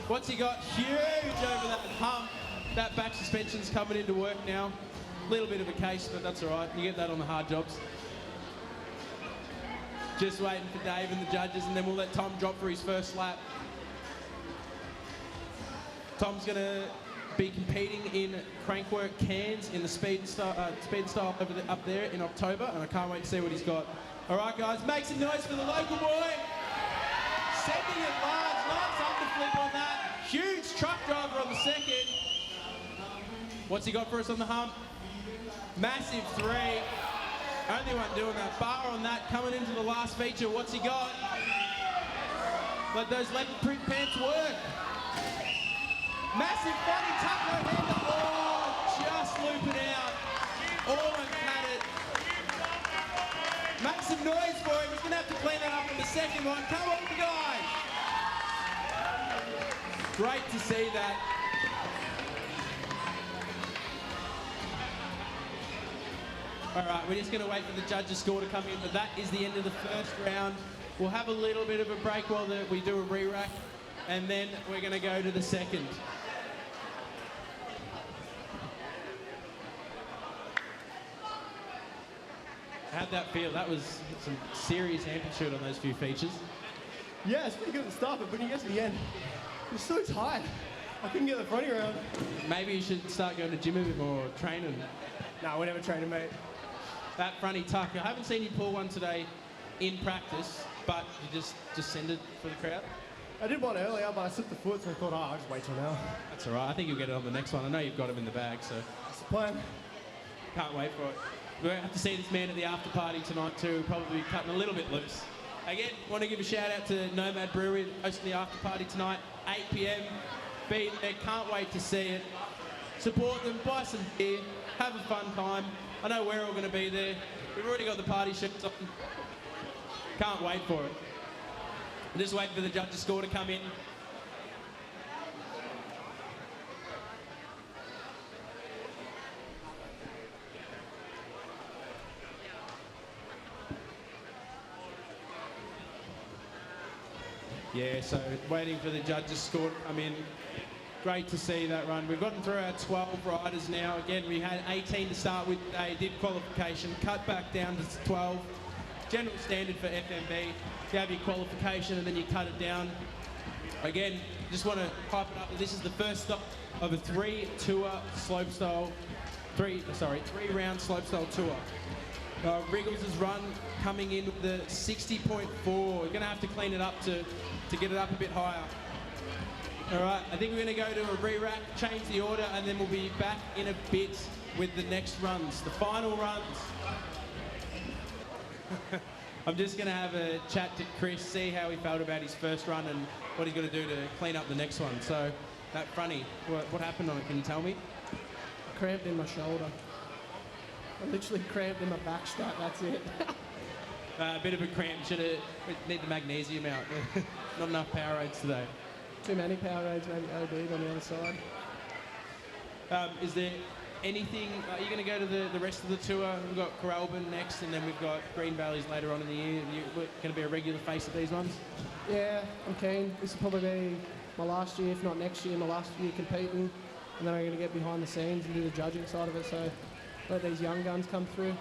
What's he got? Huge over that hump. That back suspension's coming into work now. Little bit of a case, but that's all right. You get that on the hard jobs. Just waiting for Dave and the judges, and then we'll let Tom drop for his first lap. Tom's going to be competing in Crankwork Cairns in the speed style up there in October, and I can't wait to see what he's got. All right, guys, make some noise for the local boy. Sending it large, nice underflip on that. Huge truck driver on the second. What's he got for us on the hump? Massive three. Only one doing that. Bar on that, coming into the last feature. What's he got? Let those leopard print pants work. Massive funny tuck no hander. Oh, just looping out. Almost had it. Make some noise for him. He's going to have to clean that up in the second one. Come on, guys. Great to see that. All right, we're just going to wait for the judges' score to come in, but that is the end of the first round. We'll have a little bit of a break while we do a re-rack, and then we're going to go to the second. How'd that feel? That was some serious amplitude on those few features. Yeah, it's pretty good at the start, but when you get to the end, it's so tight. I couldn't get the fronty around. Maybe you should start going to gym a bit more or training. Nah, we're never training, mate. That fronty tuck. I haven't seen you pull one today in practice, but you just send it for the crowd. I did one earlier, but I slipped the foot, so I thought, I'll just wait till now. That's all right. I think you'll get it on the next one. I know you've got him in the bag, so. That's the plan. Can't wait for it. We're going to have to see this man at the after party tonight too. Probably be cutting a little bit loose. Again, want to give a shout out to Nomad Brewery hosting the after party tonight, 8 p.m. Be there. Can't wait to see it. Support them, buy some beer, have a fun time. I know we're all going to be there. We've already got the party shirts on. Can't wait for it. I'm just waiting for the judges' score to come in. Yeah, so waiting for the judges' score to come in. Great to see that run. We've gotten through our 12 riders now. Again, we had 18 to start with. They did qualification, cut back down to 12. General standard for FMB. You have your qualification and then you cut it down. Again, just want to hype it up that this is the first stop of a three-round slopestyle tour. Wriggles' run coming in with the 60.4. We're going to have to clean it up to get it up a bit higher. All right, I think we're going to go to a re-rack, change the order, and then we'll be back in a bit with the next runs, the final runs. I'm just going to have a chat to Chris, see how he felt about his first run and what he's going to do to clean up the next one. So, that fronty, what happened on it? Can you tell me? I cramped in my shoulder. I literally cramped in my back strap, that's it. A bit of a cramp. We need the magnesium out. Not enough Powerades today. Too many Powerades, maybe OD'd on the other side. Is there anything? Are you going to go to the rest of the tour? We've got Coralban next, and then we've got Green Valleys later on in the year. You're going to be a regular face of these ones? Yeah, I'm keen. This will probably be my last year, if not next year, my last year competing. And then I'm going to get behind the scenes and do the judging side of it, so let these young guns come through.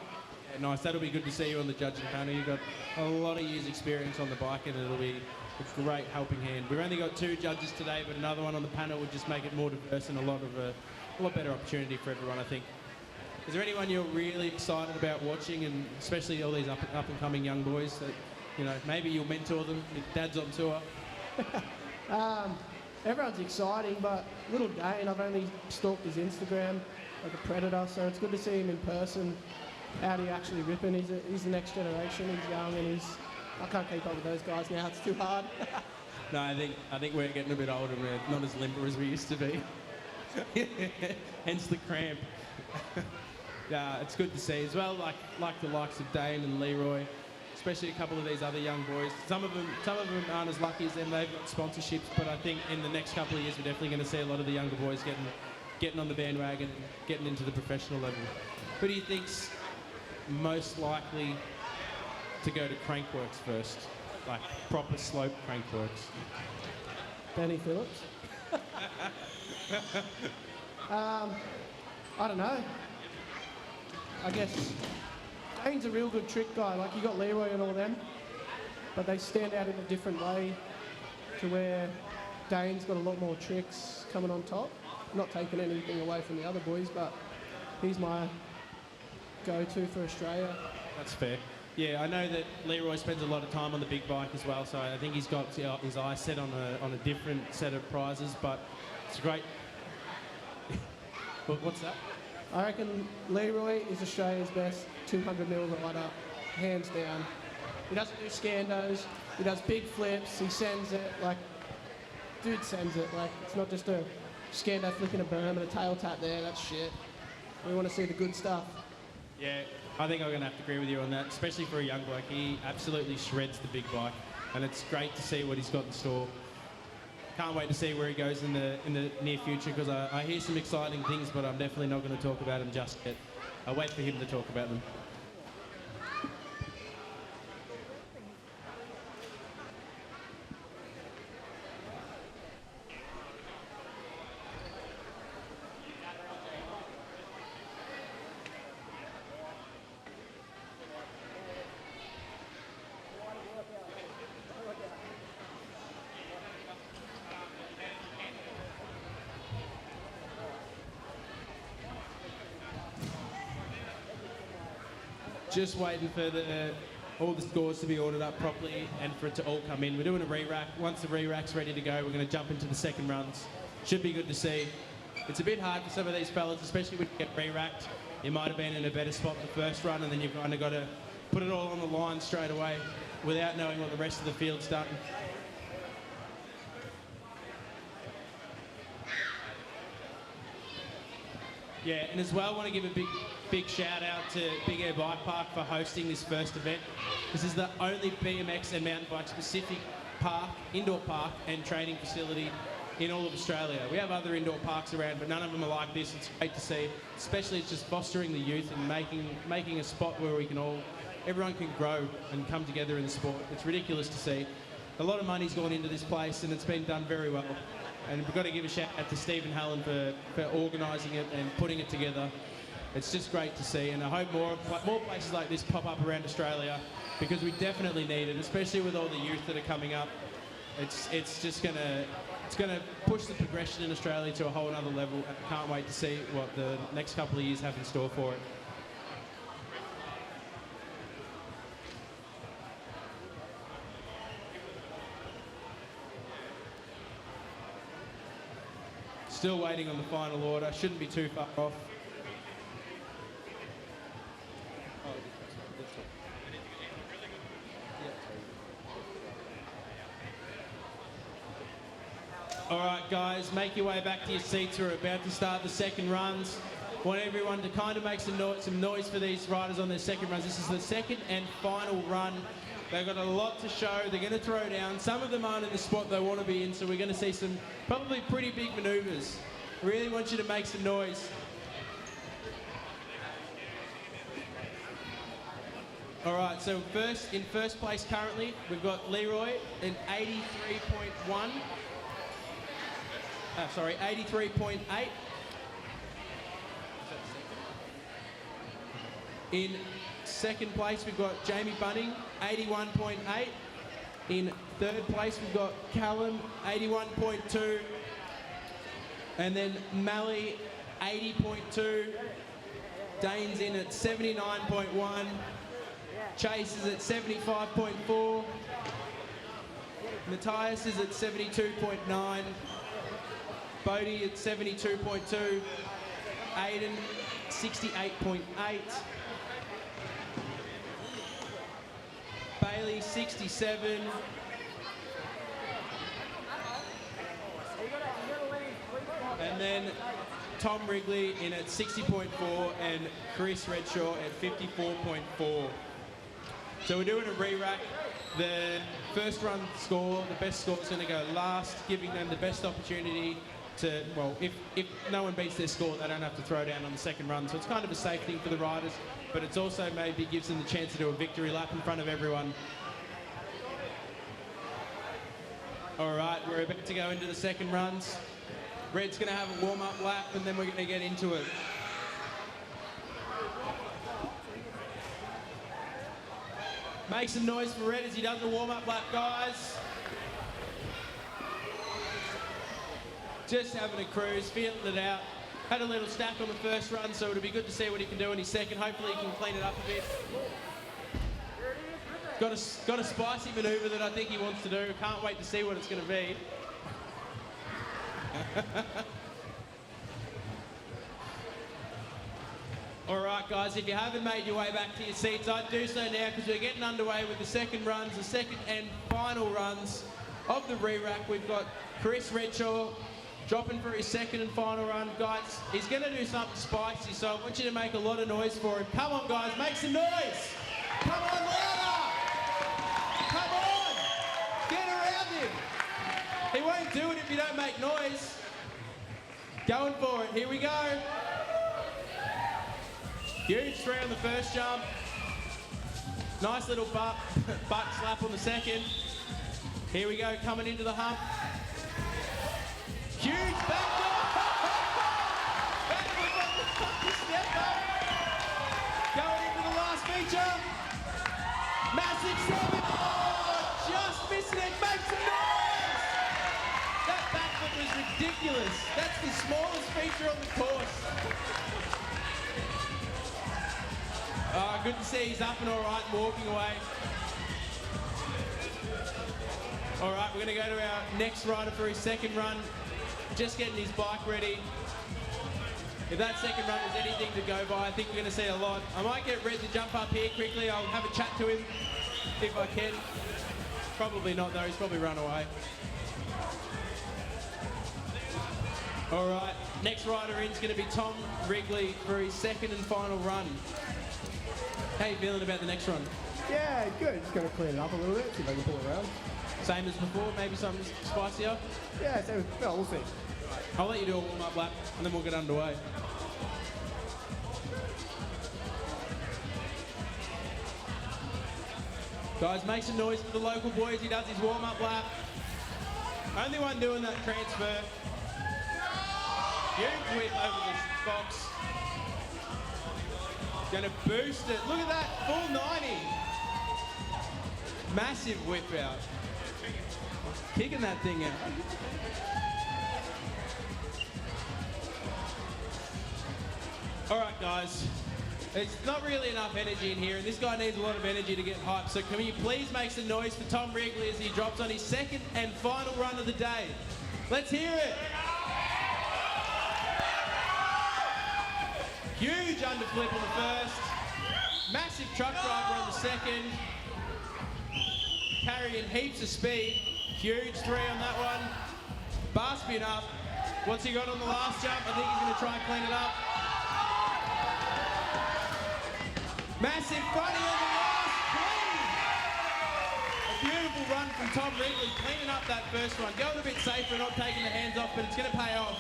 Yeah, nice. That'll be good to see you on the judging panel. You've got a lot of years' experience on the bike, and it'll be a great helping hand. We've only got 2 judges today, but another one on the panel would just make it more diverse and a lot better opportunity for everyone, I think. Is there anyone you're really excited about watching, and especially all these up and coming young boys that, you know, maybe you'll mentor them? Your dad's on tour. Everyone's exciting, but little Dane, I've only stalked his Instagram like a predator, so it's good to see him in person, out here actually ripping. He's the next generation, he's young, and I can't keep up with those guys now, it's too hard. No, I think we're getting a bit older, we're not as limber as we used to be. Hence the cramp. It's good to see as well, like the likes of Dane and Leroy, especially a couple of these other young boys. Some of them aren't as lucky as them. They've got sponsorships, but I think in the next couple of years we're definitely going to see a lot of the younger boys getting on the bandwagon and getting into the professional level. Who do you think's most likely to go to Crankworks first, like proper slope Crankworks? Benny Phillips. I don't know. I guess Dane's a real good trick guy. Like, you got Leroy and all them, but they stand out in a different way to where Dane's got a lot more tricks coming on top. Not taking anything away from the other boys, but he's my go-to for Australia. That's fair. Yeah, I know that Leroy spends a lot of time on the big bike as well, so I think he's got his eyes set on a different set of prizes, but it's great. What's that? I reckon Leroy is Australia's best 200mm rider, hands down. He doesn't do scandos, he does big flips, he sends it, like, dude sends it. Like, it's not just a scando flicking a berm and a tail tap there, that's shit. We want to see the good stuff. Yeah, I think I'm going to have to agree with you on that, especially for a young bloke. He absolutely shreds the big bike, and it's great to see what he's got in store. Can't wait to see where he goes in the near future, because I hear some exciting things, but I'm definitely not going to talk about them just yet. I'll wait for him to talk about them. Just waiting for all the scores to be ordered up properly and for it to all come in. We're doing a re-rack. Once the re-rack's ready to go, we're going to jump into the second runs. Should be good to see. It's a bit hard for some of these fellas, especially when you get re-racked. You might have been in a better spot the first run, and then you've kind of got to put it all on the line straight away without knowing what the rest of the field's done. Yeah, and as well, I want to give a big shout out to Big Air Bike Park for hosting this first event. This is the only BMX and mountain bike specific park, indoor park and training facility in all of Australia. We have other indoor parks around, but none of them are like this. It's great to see, especially it's just fostering the youth and making a spot where everyone can grow and come together in the sport. It's ridiculous to see. A lot of money's gone into this place, and it's been done very well. And we've got to give a shout out to Stephen Hallen for organising it and putting it together. It's just great to see, and I hope more places like this pop up around Australia, because we definitely need it, especially with all the youth that are coming up. It's just gonna push the progression in Australia to a whole other level, and I can't wait to see what the next couple of years have in store for it. Still waiting on the final order. Shouldn't be too far off. All right, guys, make your way back to your seats. We're about to start the second runs. Want everyone to kind of make some noise for these riders on their second runs. This is the second and final run. They've got a lot to show. They're going to throw down. Some of them aren't in the spot they want to be in, so we're going to see some probably pretty big manoeuvres. Really want you to make some noise. All right, so in first place currently, we've got Leroy in 83.1. 83.8. In second place, we've got Jamie Bunning, 81.8. In third place, we've got Callum, 81.2. And then Mally, 80.2. Dane's in at 79.1. Chase is at 75.4. Matthias is at 72.9. Bodie at 72.2. Aiden, 68.8. Bailey, 67. And then Tom Wrigley in at 60.4 and Chris Redshaw at 54.4. So we're doing a re-rack. The first run score, the best score is going to go last, giving them the best opportunity to, well, if no one beats their score, they don't have to throw down on the second run. So it's kind of a safe thing for the riders, but it's also maybe gives them the chance to do a victory lap in front of everyone. All right, we're about to go into the second runs. Red's going to have a warm-up lap, and then we're going to get into it. Make some noise for Red as he does the warm-up lap, guys. Just having a cruise, feeling it out. Had a little stack on the first run, so it'll be good to see what he can do in his second. Hopefully he can clean it up a bit. Got a spicy manoeuvre that I think he wants to do. Can't wait to see what it's going to be. All right, guys, if you haven't made your way back to your seats, I'd do so now because we're getting underway with the second runs, the second and final runs of the re-rack. We've got Chris Redshaw dropping for his second and final run. Guys, he's going to do something spicy, so I want you to make a lot of noise for him. Come on, guys, make some noise. Come on, louder. Come on. Get around him. He won't do it if you don't make noise. Going for it. Here we go. Huge three on the first jump. Nice little butt slap on the second. Here we go, coming into the hump. Huge backdoor. Step up. Going into the last feature. Massive seven. Oh, just missing it. Make some noise. That backflip was ridiculous. That's the smallest feature on the course. Good to see he's up and all right, walking away. All right, we're going to go to our next rider for his second run. Just getting his bike ready. If that second run was anything to go by, I think we're going to see a lot. I might get Red to jump up here quickly. I'll have a chat to him if I can. Probably not, though. He's probably run away. All right, next rider in is going to be Tom Wrigley for his second and final run. How you feeling about the next run? Yeah, good. Just going to clean it up a little bit, see if I can pull it around. Same as before, maybe something spicier? Yeah, so well, we'll see. I'll let you do a warm-up lap, and then we'll get underway. Guys, make some noise for the local boy as he does his warm-up lap. Only one doing that transfer. Huge whip over this box. Gonna boost it. Look at that, full 90. Massive whip out. Kicking that thing out. All right, guys. It's not really enough energy in here, and this guy needs a lot of energy to get hyped. So can you please make some noise for Tom Wrigley as he drops on his second and final run of the day. Let's hear it. Huge underflip on the first. Massive truck driver on the second. Carrying heaps of speed. Huge three on that one. Bar spin up. What's he got on the last jump? I think he's going to try and clean it up. Massive fronty on the last clean. A beautiful run from Tom Wrigley, cleaning up that first one. Going a bit safer, not taking the hands off, but it's going to pay off.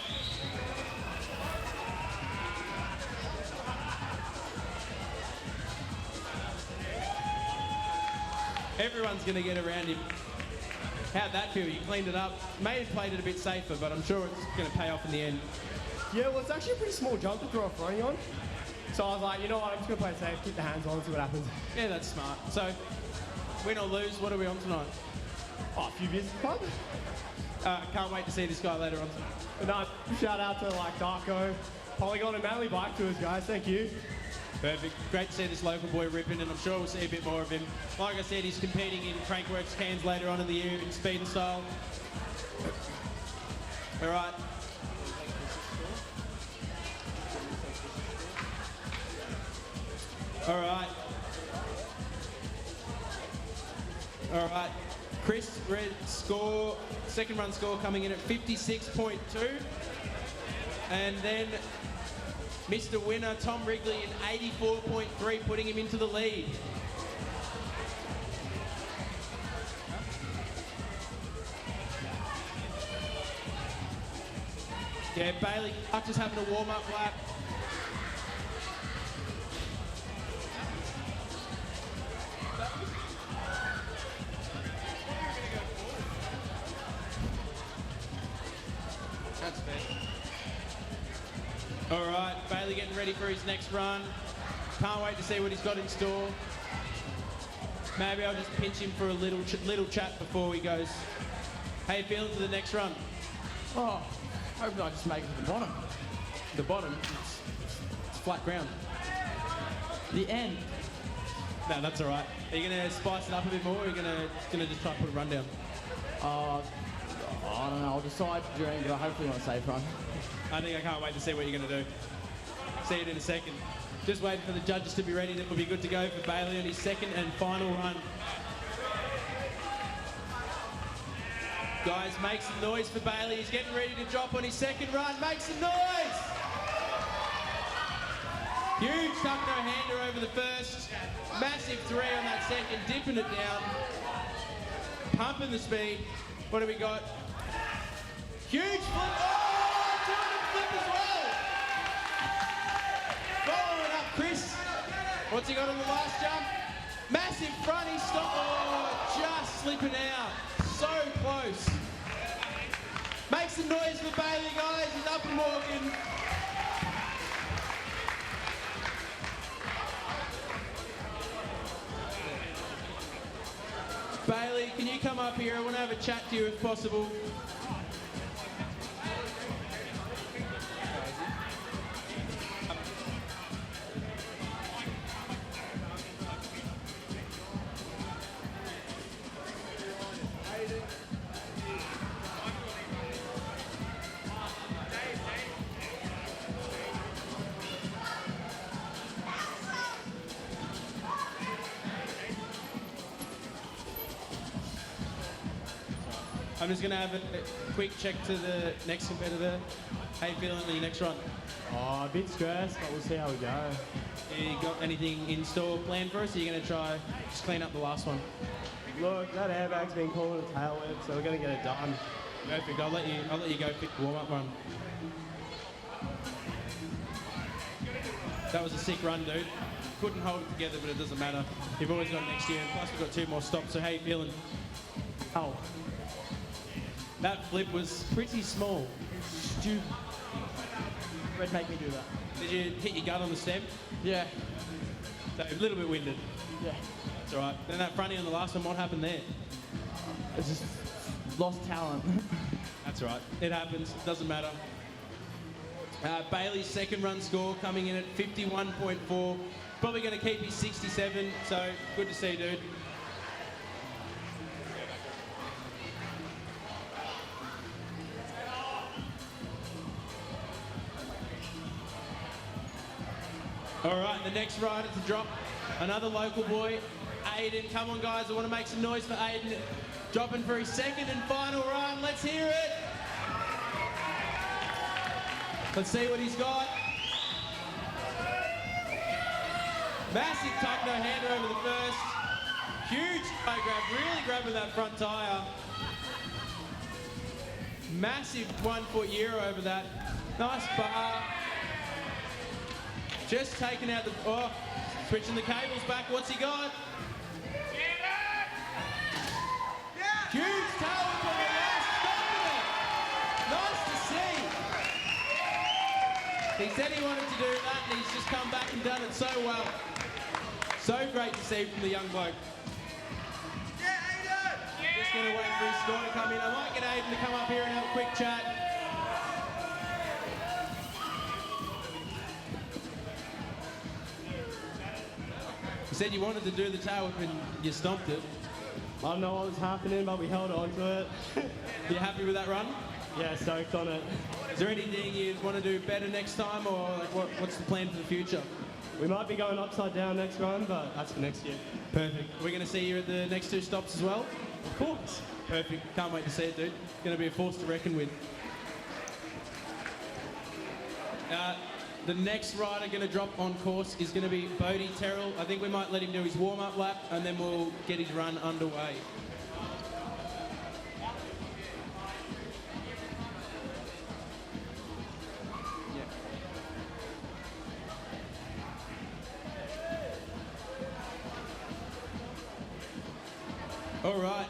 Everyone's going to get around him. How'd that feel? You cleaned it up. May have played it a bit safer, but I'm sure it's going to pay off in the end. Yeah, well, it's actually a pretty small jump to throw a throwing on. So I was like, you know what, I'm just going to play it safe, keep the hands on, see what happens. Yeah, that's smart. So, win or lose, what are we on tonight? Oh, a few beers at the pub. Can't wait to see this guy later on. No, shout out to like Darko, Polygon and Manly Bike Tours, guys. Thank you. Perfect. Great to see this local boy ripping, and I'm sure we'll see a bit more of him. Like I said, he's competing in Crankworks cans later on in the year in speed and style. All right. All right. All right. Chris Red score, second run score coming in at 56.2. And then Mr. Winner, Tom Wrigley in 84.3, putting him into the lead. Yeah, Bailey Clark just having a warm-up lap. That's fair. All right, Bailey getting ready for his next run. Can't wait to see what he's got in store. Maybe I'll just pinch him for a little chat before he goes. How you feeling for the next run? Oh, hopefully I just make it to the bottom. The bottom? It's flat ground. The end. No, that's all right. Are you going to spice it up a bit more, or are you going to just try to put a run down? I don't know, I'll decide during, but hopefully not a safe run. I think I can't wait to see what you're going to do. See it in a second. Just waiting for the judges to be ready. That will be good to go for Bailey on his second and final run. Guys, make some noise for Bailey. He's getting ready to drop on his second run. Make some noise! Huge tuck no-hander over the first. Massive three on that second, dipping it down. Pumping the speed. What do we got? Huge flip. Oh, doing a flip as well. Following up, Chris. What's he got on the last jump? Massive front. He stopped. Oh, just slipping out. So close. Make some noise for Bailey, guys. He's up and walking. Bailey, can you come up here? I want to have a chat to you if possible. I'm just going to have a quick check to the next competitor. How you feeling in your next run? Oh, a bit stressed, but we'll see how we go. You got anything in store planned for us? Or are you going to try just clean up the last one? Look, that airbag's been called a tail whip, so we're going to get it done. Perfect. I'll let you go pick the warm-up run. That was a sick run, dude. Couldn't hold it together, but it doesn't matter. You've always got next year, and plus we've got 2 more stops. So how you feeling? Oh. That flip was pretty small. Stupid. Red make me do that. Did you hit your gut on the stem? Yeah. So a little bit winded. Yeah. That's all right. Then that fronty on the last one, what happened there? It's just lost talent. That's all right. It happens. It doesn't matter. Bailey's second run score coming in at 51.4. Probably going to keep his 67. So good to see, dude. All right, the next rider to drop, another local boy, Aiden. Come on, guys, I want to make some noise for Aiden. Dropping for his second and final run. Let's hear it. Let's see what he's got. Massive tuck no-hander over the first. Huge toe grab, really grabbing that front tyre. Massive 1 foot Euro over that. Nice bar. Just taking out the, switching the cables back. What's he got? Huge tailwhip on the last stop of it. Nice to see. He said he wanted to do that, and he's just come back and done it so well. So great to see from the young bloke. Just going to wait for his score to come in. I might get Aiden to come up here and have a quick chat. You said you wanted to do the tail whip and you stomped it. I don't know what was happening, but we held on to it. You happy with that run? Yeah, stoked on it. Is there anything you want to do better next time, or like what's the plan for the future? We might be going upside down next run, but that's for next year. Perfect. We're going to see you at the next 2 stops as well? Of course. Perfect. Can't wait to see it, dude. It's going to be a force to reckon with. The next rider going to drop on course is going to be Bodie Terrell. I think we might let him do his warm-up lap, and then we'll get his run underway. All right,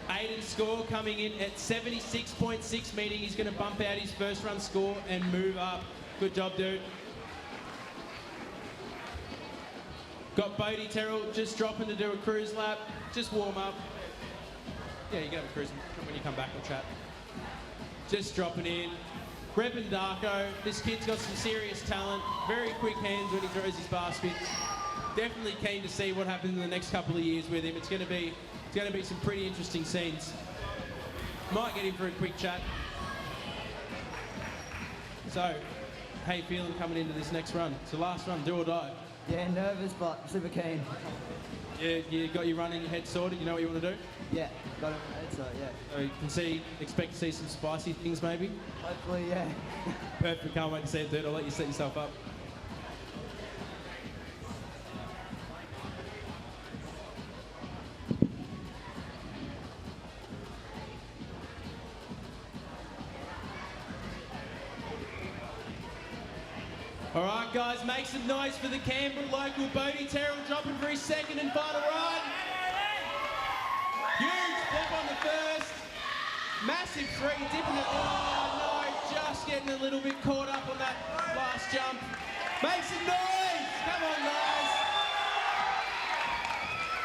Aiden's score coming in at 76.6, meaning he's going to bump out his first run score and move up. Good job, dude. Got Bodie Terrell just dropping to do a cruise lap, just warm up. Yeah, you can have a cruise when you come back, we'll chat. Just dropping in. Reppin' Darko, this kid's got some serious talent, very quick hands when he throws his baskets. Definitely keen to see what happens in the next couple of years with him. It's going to be some pretty interesting scenes. Might get him for a quick chat. So, how you feeling coming into this next run? It's the last run, do or die. Yeah, nervous, but super keen. You got your run in your head sorted, you know what you want to do? Yeah, got it in my head, so yeah. So you can expect to see some spicy things maybe? Hopefully, yeah. Perfect, can't wait to see it, dude. I'll let you set yourself up. All right, guys, make some noise for the Canberra local Bodie Terrell dropping for his second and final run. Huge flip on the first. Massive 3, dipping it. Oh, no, just getting a little bit caught up on that last jump. Make some noise. Come on, guys.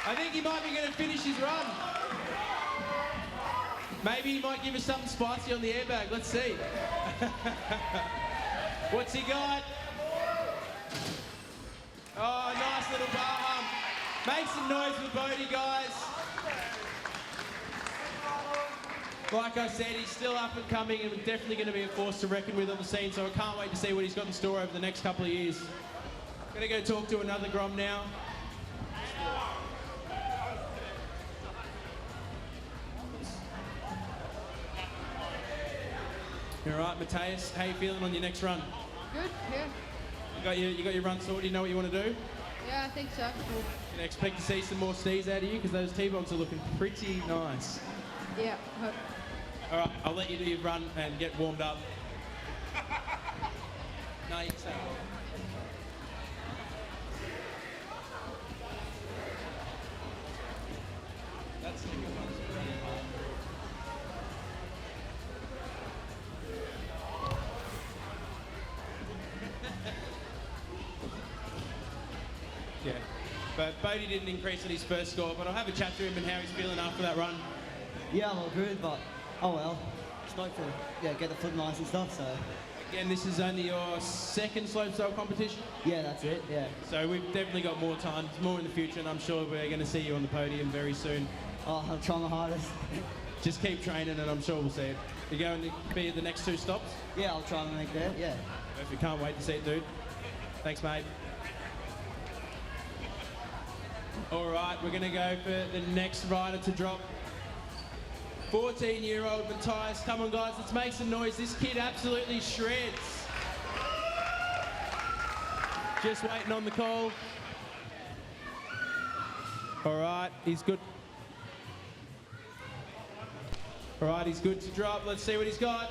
I think he might be going to finish his run. Maybe he might give us something spicy on the airbag. Let's see. What's he got? Oh, nice little bar hump. Make some noise for Bodie, guys. Like I said, he's still up and coming and definitely going to be a force to reckon with on the scene, so I can't wait to see what he's got in store over the next couple of years. Gonna go talk to another Grom now. You all right, Matthias? How you feeling on your next run? Good, yeah. You got your run sorted? You know what you want to do? Yeah, I think so. Cool. Can I expect to see some more stees out of you? Because those T-bogs are looking pretty nice. Yeah, hope. All right, I'll let you do your run and get warmed up. No, you can say. That's the good one. Yeah, but Bodie didn't increase on his first score, but I'll have a chat to him and how he's feeling after that run. Yeah, I'm all good, but oh well. Stoked to get the foot nice and stuff, so. Again, this is only your second slopestyle competition? Yeah, that's it, yeah. So we've definitely got more time, more in the future, and I'm sure we're going to see you on the podium very soon. Oh, I'm trying my hardest. Just keep training and I'm sure we'll see it. You're going to be at the next 2 stops? Yeah, I'll try and make that, yeah. Perfect, can't wait to see it, dude. Thanks, mate. All right, we're going to go for the next rider to drop. 14-year-old Matthias. Come on, guys, let's make some noise. This kid absolutely shreds. Just waiting on the call. All right, he's good. All right, he's good to drop. Let's see what he's got.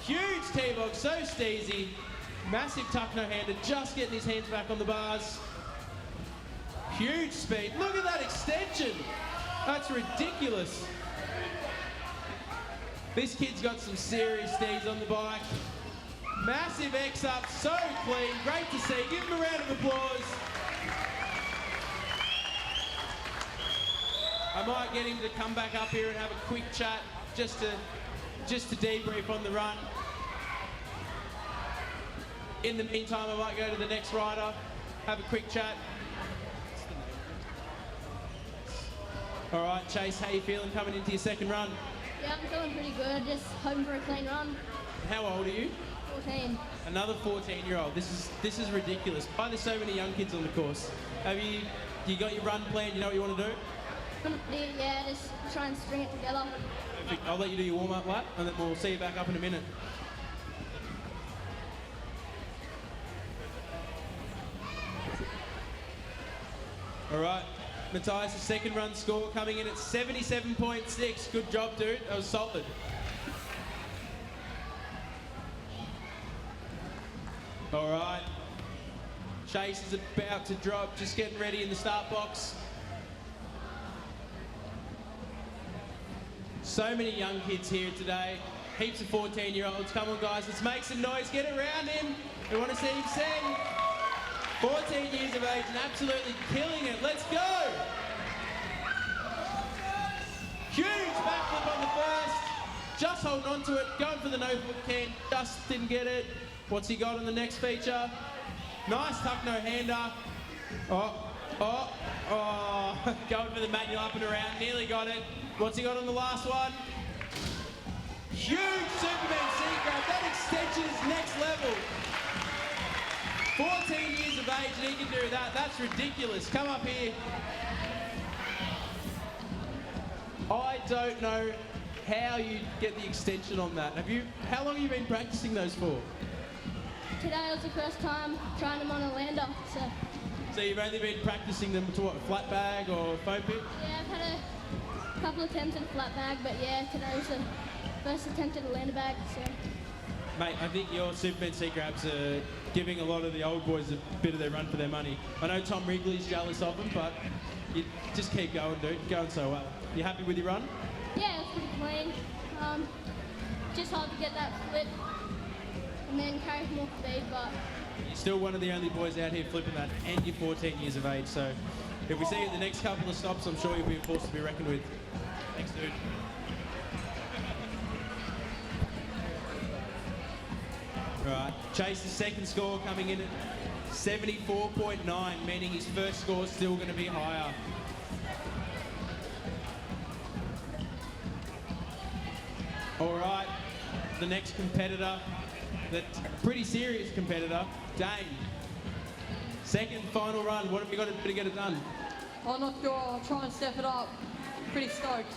Huge T-bog, so steezy. Massive tuck no-hander, just getting his hands back on the bars. Huge speed. Look at that extension. That's ridiculous. This kid's got some serious steeds on the bike. Massive X up, so clean, great to see. Give him a round of applause. I might get him to come back up here and have a quick chat just to debrief on the run. In the meantime, I might go to the next rider, have a quick chat. All right, Chase, how you feeling coming into your second run? Yeah, I'm feeling pretty good. Just hoping for a clean run. How old are you? 14. Another 14-year-old. This is ridiculous. Why are there so many young kids on the course? Have you got your run planned? You know what you want to do? Yeah, just try and string it together. Perfect. I'll let you do your warm-up lap, and then we'll see you back up in a minute. All right, Matthias' second run score coming in at 77.6. Good job, dude. That was solid. All right. Chase is about to drop, just getting ready in the start box. So many young kids here today. Heaps of 14-year-olds. Come on, guys, let's make some noise. Get around him. We want to see him sing. 14 years of age and absolutely killing it. Let's go. Huge backflip on the first. Just holding on to it. Going for the no-foot can. Just didn't get it. What's he got on the next feature? Nice tuck no-hander. Going for the manual up and around. Nearly got it. What's he got on the last one? Huge Superman seat grab. That extension is next level. 14 years of age and he can do that. That's ridiculous. Come up here. I don't know how you get the extension on that. How long have you been practicing those for? Today was the first time trying them on a lander, So you've only been practicing them to what, a flat bag or foam pit? Yeah, I've had a couple attempts at a flat bag, but yeah, today was the first attempt at a lander bag, so. Mate, I think your Superman seat grabs are giving a lot of the old boys a bit of their run for their money. I know Tom Wrigley's jealous of them, but you just keep going, dude. Going so well. You happy with your run? Yeah, it was pretty clean. Just hard to get that flip and then carry more speed, but... You're still one of the only boys out here flipping that, and you're 14 years of age, so if we see you at the next couple of stops, I'm sure you'll be a force to be reckoned with. Thanks, dude. Right, Chase's second score coming in at 74.9, meaning his first score is still going to be higher. All right, the next competitor, that pretty serious competitor, Dane. Second final run, what have you got to do to get it done? I'm not sure, I'll try and step it up. Pretty stoked.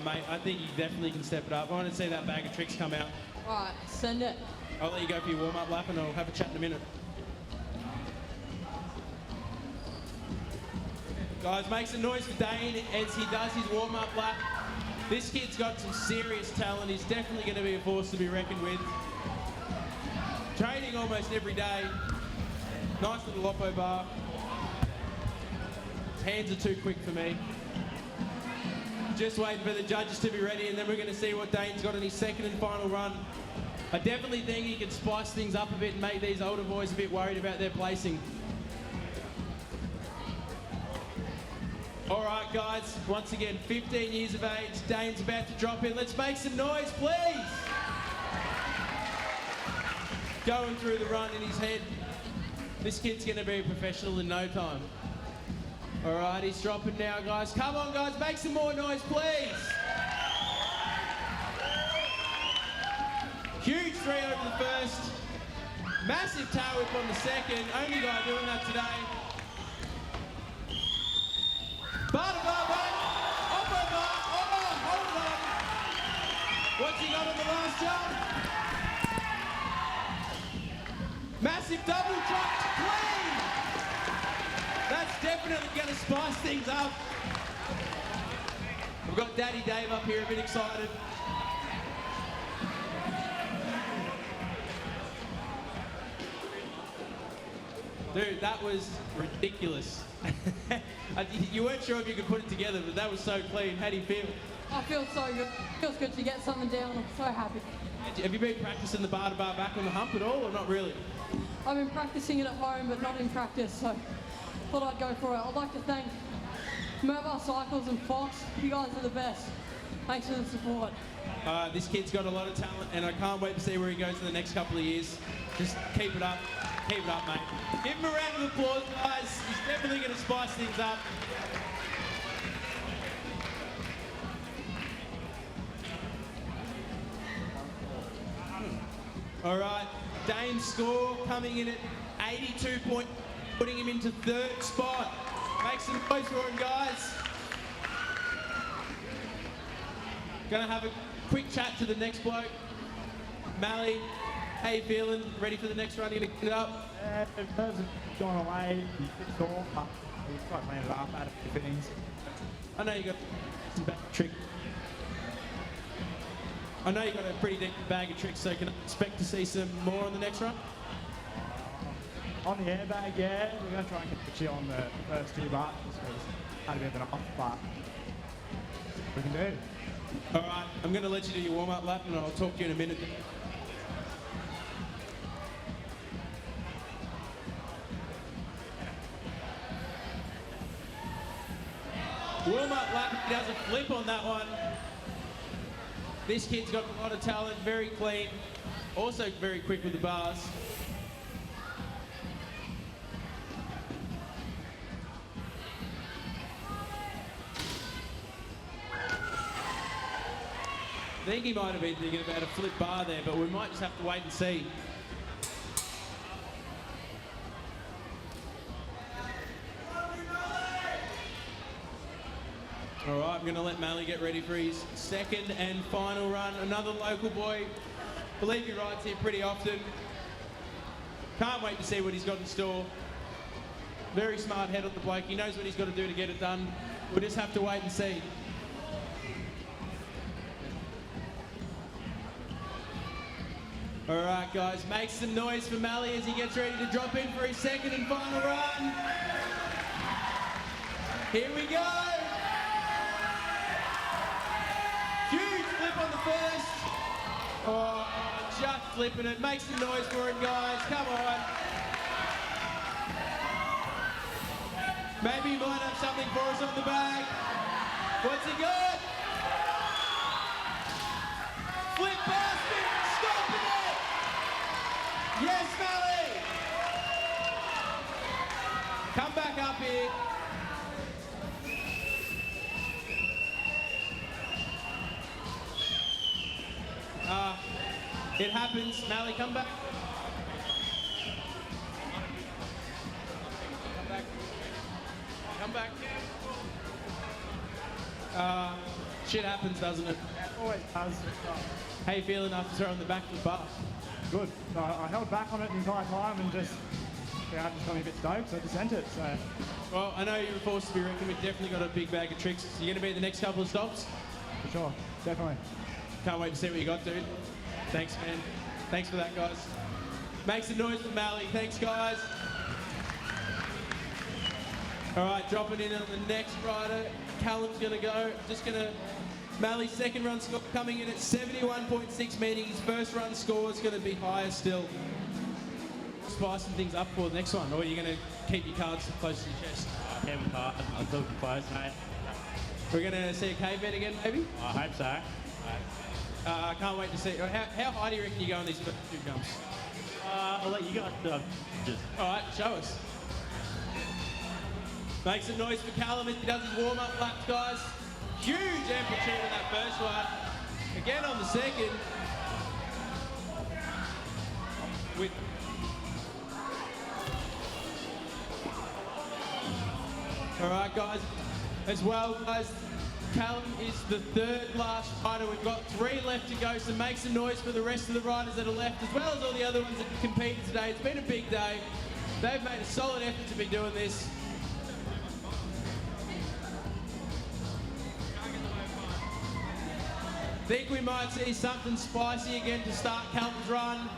Mate, I think you definitely can step it up. I want to see that bag of tricks come out. Alright, send it. I'll let you go for your warm-up lap and I'll have a chat in a minute. Guys, make some noise for Dane as he does his warm-up lap. This kid's got some serious talent. He's definitely going to be a force to be reckoned with. Training almost every day. Nice little Oppo bar. His hands are too quick for me. Just waiting for the judges to be ready and then we're going to see what Dane's got in his second and final run. I definitely think he can spice things up a bit and make these older boys a bit worried about their placing. All right, guys, once again, 15 years of age, Dane's about to drop in. Let's make some noise, please. Going through the run in his head. This kid's going to be a professional in no time. All right, he's dropping now, guys. Come on, guys, make some more noise, please. Huge three over the first. Massive tail whip on the second. Only guy doing that today. Bada bar back. Oppo bar. Oh, hold on. What's he got on the last jump? Massive double drop clean. That's definitely going to spice things up. We've got Daddy Dave up here a bit excited. Dude, that was ridiculous. You weren't sure if you could put it together, but that was so clean. How do you feel? I feel so good. Feels good to get something down. I'm so happy. Have you been practicing the bar to bar back on the hump at all, or not really? I've been practicing it at home, but not in practice, so thought I'd go for it. I'd like to thank Mobile Cycles and Fox. You guys are the best. Thanks for the support. This kid's got a lot of talent, and I can't wait to see where he goes in the next couple of years. Just keep it up. Keep it up, mate. Give him a round of applause, guys. He's definitely going to spice things up. All right, Dane's score coming in at 82 points, putting him into third spot. Make some noise for him, guys. Gonna have a quick chat to the next bloke. Mally, how you feeling? Ready for the next run? You gonna get it up? In terms of going away, it's all up. He's quite clean it up out of the things. I know you got some bag of tricks. I know you got a pretty deep bag of tricks, so can I expect to see some more on the next run? On the airbag, yeah, we're going to try and get you on the first two bars because had a bit of an off, but we can do. All right, I'm going to let you do your warm-up lap, and I'll talk to you in a minute. Warm-up lap, he does a flip on that one. This kid's got a lot of talent, very clean, also very quick with the bars. I think he might have been thinking about a flip bar there, but we might just have to wait and see. All right, I'm going to let Mally get ready for his second and final run. Another local boy. Believe he rides here pretty often. Can't wait to see what he's got in store. Very smart head on the bloke. He knows what he's got to do to get it done. We'll just have to wait and see. All right, guys, make some noise for Mally as he gets ready to drop in for his second and final run. Here we go. Huge flip on the first. Oh, just flipping it. Make some noise for him, guys. Come on. Maybe he might have something for us on the bag. What's he got? Flip past it. Stopping it. Yes, Mally. Come back up here. It happens. Mally, come back. Come back. Come back. Shit happens, doesn't it? It always does. How you feeling after throwing the back of the bar? Good. So I held back on it the entire time and just got me a bit stoked, so I just sent it. So. Well, I know you were forced to be reckoned. We've definitely got a big bag of tricks. You're going to be at the next couple of stops? For sure. Definitely. Can't wait to see what you got, dude. Thanks, man. Thanks for that, guys. Make some noise for Mally. Thanks, guys. All right, dropping in on the next rider. Callum's going to go. Just going to... Mally's second run score coming in at 71.6, meaning his first run score is going to be higher still. Spicing things up for the next one, or are you going to keep your cards close to your chest? Keep them card. I'm talking close, mate. We're going to see a cave bed again, maybe? I hope so. I can't wait to see. How high do you reckon you go on these first two jumps? I'll let you guys just... All right, show us. Make some noise for Callum as he does his warm-up laps, guys. Huge amplitude in that first one. Again on the second. With all right, guys. As well, guys, Callum is the third last rider. We've got 3 left to go, so make some noise for the rest of the riders that are left, as well as all the other ones that competed today. It's been a big day. They've made a solid effort to be doing this. Think we might see something spicy again to start Callum's run.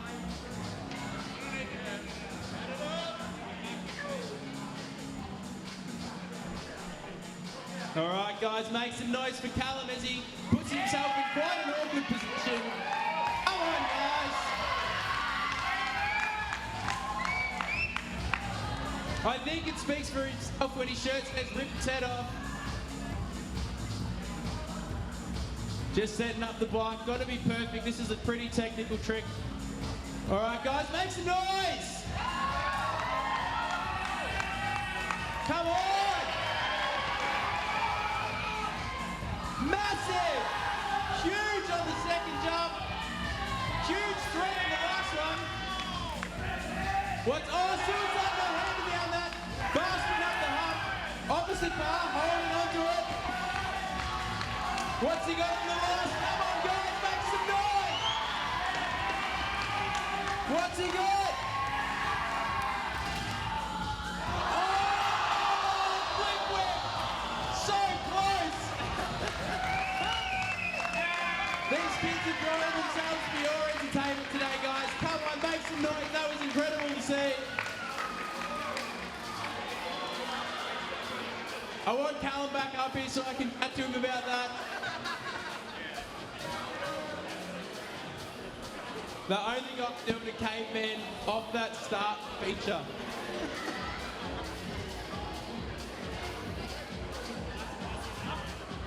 All right, guys, make some noise for Callum as he puts himself in quite an awkward position. Come on, guys. I think it speaks for himself when his shirt says rip his head off. Just setting up the bike. Got to be perfect. This is a pretty technical trick. All right, guys, make some noise. Come on. Massive. Huge on the second jump. Huge threat on the last one. What's suicide no hand down that. Bastard up the hump. Opposite bar, holding onto it. What's he got on the last? Come on, guys, make some noise! What's he got? Oh, flip whip! So close! These kids are throwing themselves for your entertainment today, guys. Come on, make some noise. That was incredible to see. I want Callum back up here so I can chat to him about that. The only guy doing a caveman off that start feature.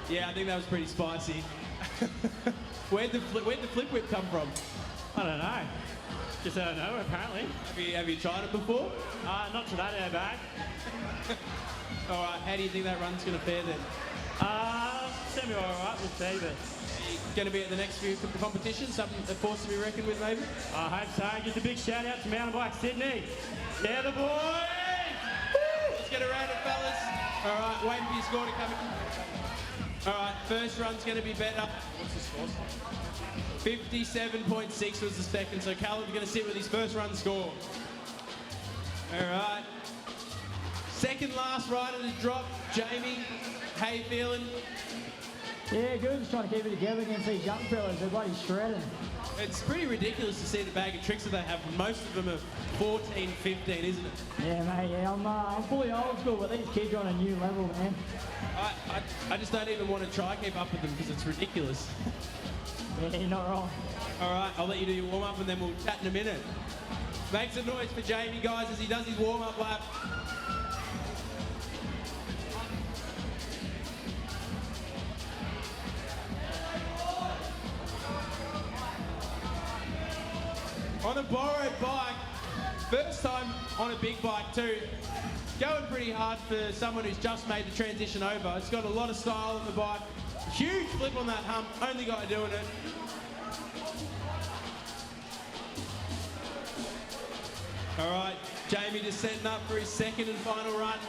Yeah, I think that was pretty spicy. Where'd the flip whip come from? I don't know. Just out of nowhere, apparently. Have you tried it before? Not to that airbag. All right, how do you think that run's going to fare then? Semi all right, we'll see, but... Going to be at the next few competitions, something a force to be reckoned with, maybe? I hope so. Just a big shout out to Mountain Bike Sydney. Yeah, the boys! Woo! Let's get around it, fellas. All right, waiting for your score to come in. All right, first run's going to be better. What's the score? 57.6 was the second, so Callum's going to sit with his first run score. All right. Second last rider to drop, Jamie. How you feeling? Yeah, good. Just trying to keep it together against these young fellas. They're bloody shredding. It's pretty ridiculous to see the bag of tricks that they have. Most of them are 14, 15, isn't it? Yeah, mate. Yeah, I'm fully old school, but these kids are on a new level, man. I just don't even want to try keep up with them because it's ridiculous. Yeah, you're not wrong. All right, I'll let you do your warm-up and then we'll chat in a minute. Make some noise for Jamie, guys, as he does his warm-up lap. On a borrowed bike, first time on a big bike too. Going pretty hard for someone who's just made the transition over. It's got a lot of style on the bike. Huge flip on that hump, only guy doing it. All right, Jamie just setting up for his second and final run.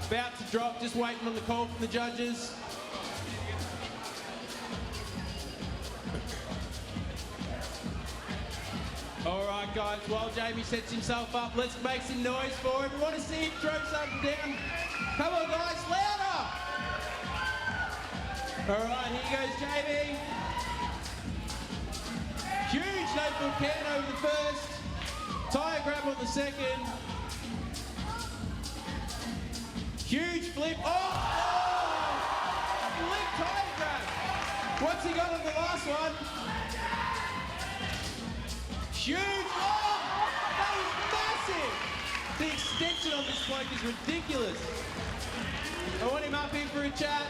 About to drop, just waiting on the call from the judges. All right, guys, while Jamie sets himself up, let's make some noise for him. We want to see him throw something down. Come on, guys, louder! All right, here goes Jamie. Huge notebook can over the first. Tyre grab on the second. Huge flip. Oh! Flip tyre grab. What's he got on the last one? Huge! Oh! That was massive! The extension on this bloke is ridiculous. I want him up here for a chat.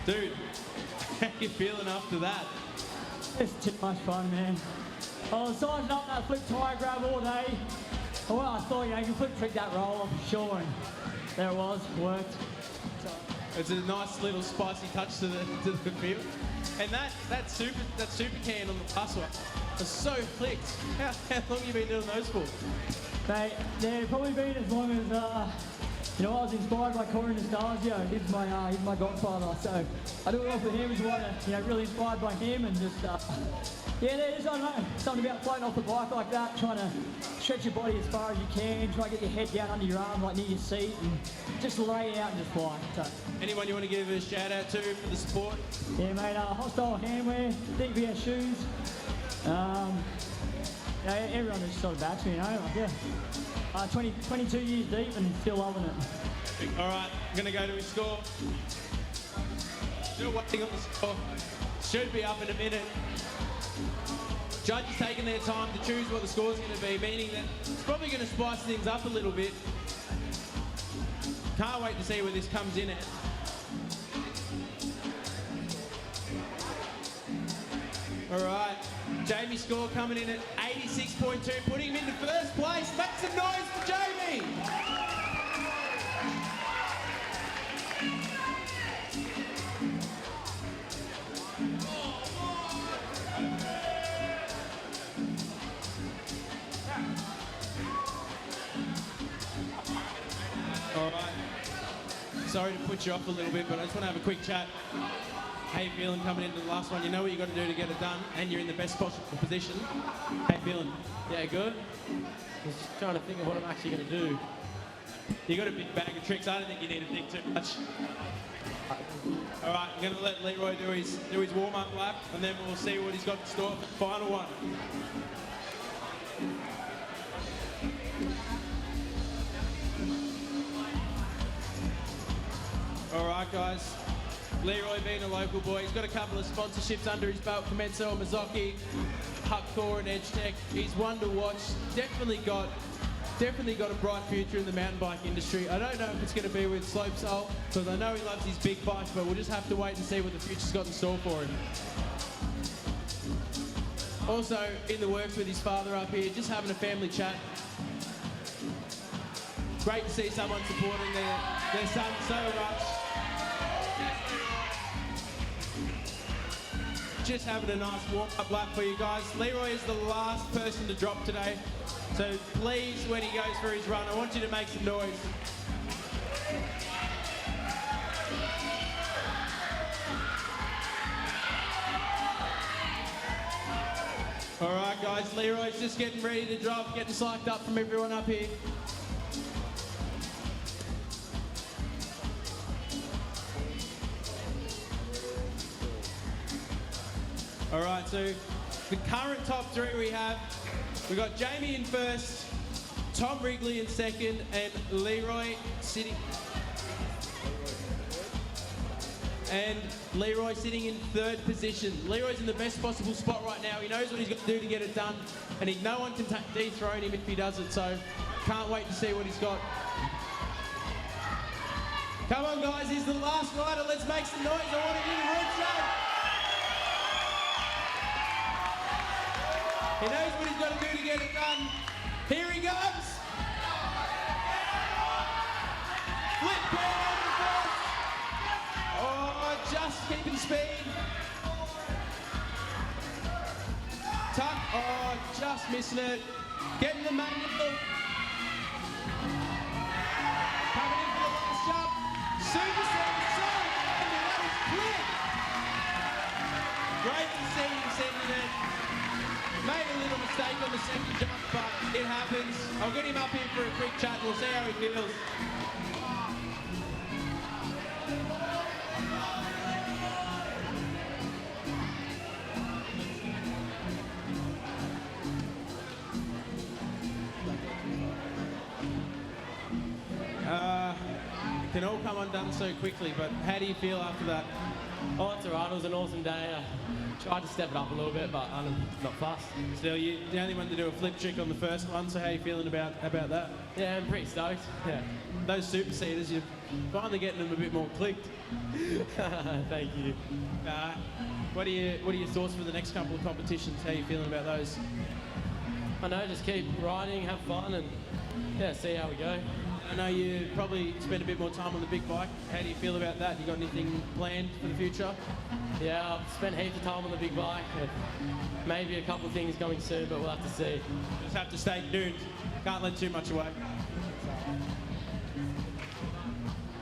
Dude, how you feeling after that? It's too much fun, man. I was sizing up that flip tyre grab all day. Well, I thought, you can flip trick that roll off for sure, and there it was, worked. It's a nice little spicy touch to the field. And that super can on the plus one was so clicked. How long have you been doing those for? They've probably been as long as You know, I was inspired by Corey Anastasio. He's my godfather, so I do it all for him as well. You know, really inspired by him and just, yeah, there's, I don't know, something about floating off the bike like that, trying to stretch your body as far as you can, try to get your head down under your arm, like near your seat, and just lay it out and just fly. So, Anyone you want to give a shout out to for the support? yeah, mate, Hostile Handwear, DVS shoes. Yeah, everyone just sort of backs me, you know, like, yeah. 22 years deep and still loving it. All right, I'm going to go to his score. Still waiting on the score. Should be up in a minute. Judges taking their time to choose what the score's going to be, meaning that it's probably going to spice things up a little bit. Can't wait to see where this comes in at. All right, Jamie's score coming in at 86.2, putting him into first place. Make some noise for Jamie! All right. Sorry to put you off a little bit, but I just want to have a quick chat. How you feeling coming into the last one? You know what you got to do to get it done, and you're in the best possible position. How you feeling? Yeah, good. Just trying to think of what I'm actually going to do. You got a big bag of tricks. I don't think you need to think too much. All right, I'm going to let Leroy do his warm-up lap, and then we'll see what he's got in store for the final one. All right, guys. Leroy being a local boy, he's got a couple of sponsorships under his belt. Comenso, Mazzocchi, Huckcore and EdgeTech. He's one to watch. Definitely got a bright future in the mountain bike industry. I don't know if it's going to be with Slopestyle, because I know he loves his big bikes, but we'll just have to wait and see what the future's got in store for him. Also, in the works with his father up here, just having a family chat. Great to see someone supporting their son so much. Just having a nice warm-up lap for you guys. Leroy is the last person to drop today. So please, when he goes for his run, I want you to make some noise. All right, guys, Leroy's just getting ready to drop, getting psyched up from everyone up here. All right, so the current top three we got Jamie in first, Tom Wrigley in second, and Leroy sitting in third position. Leroy's in the best possible spot right now. He knows what he's got to do to get it done, and no one can dethrone him if he does it, so can't wait to see what he's got. Come on, guys, he's the last rider. Let's make some noise. I want to hear the room shout. He knows what he's got to do to get it done. Here he goes. Flip down over the first. Oh, just keeping speed. Tuck. Oh, just missing it. Getting the magnet look. Coming in for the last jump. Super Seven. That is clear. Great to see him sending it. Made a little mistake on the second jump, but it happens. I'll get him up here for a quick chat and we'll see how he feels. It can all come undone so quickly, but how do you feel after that? Oh, it's alright. It was an awesome day. Tried to step it up a little bit, but I'm not fast. Still, you're the only one to do a flip trick on the first one, so how are you feeling about that? Yeah, I'm pretty stoked. Yeah. Those super seaters, you're finally getting them a bit more clicked. Thank you. What are your thoughts for the next couple of competitions? How are you feeling about those? I know, just keep riding, have fun, and yeah, see how we go. I know you probably spend a bit more time on the big bike. How do you feel about that? You got anything planned for the future? Yeah, I've spent heaps of time on the big bike. Maybe a couple of things coming soon, but we'll have to see. Just have to stay tuned. Can't let too much away.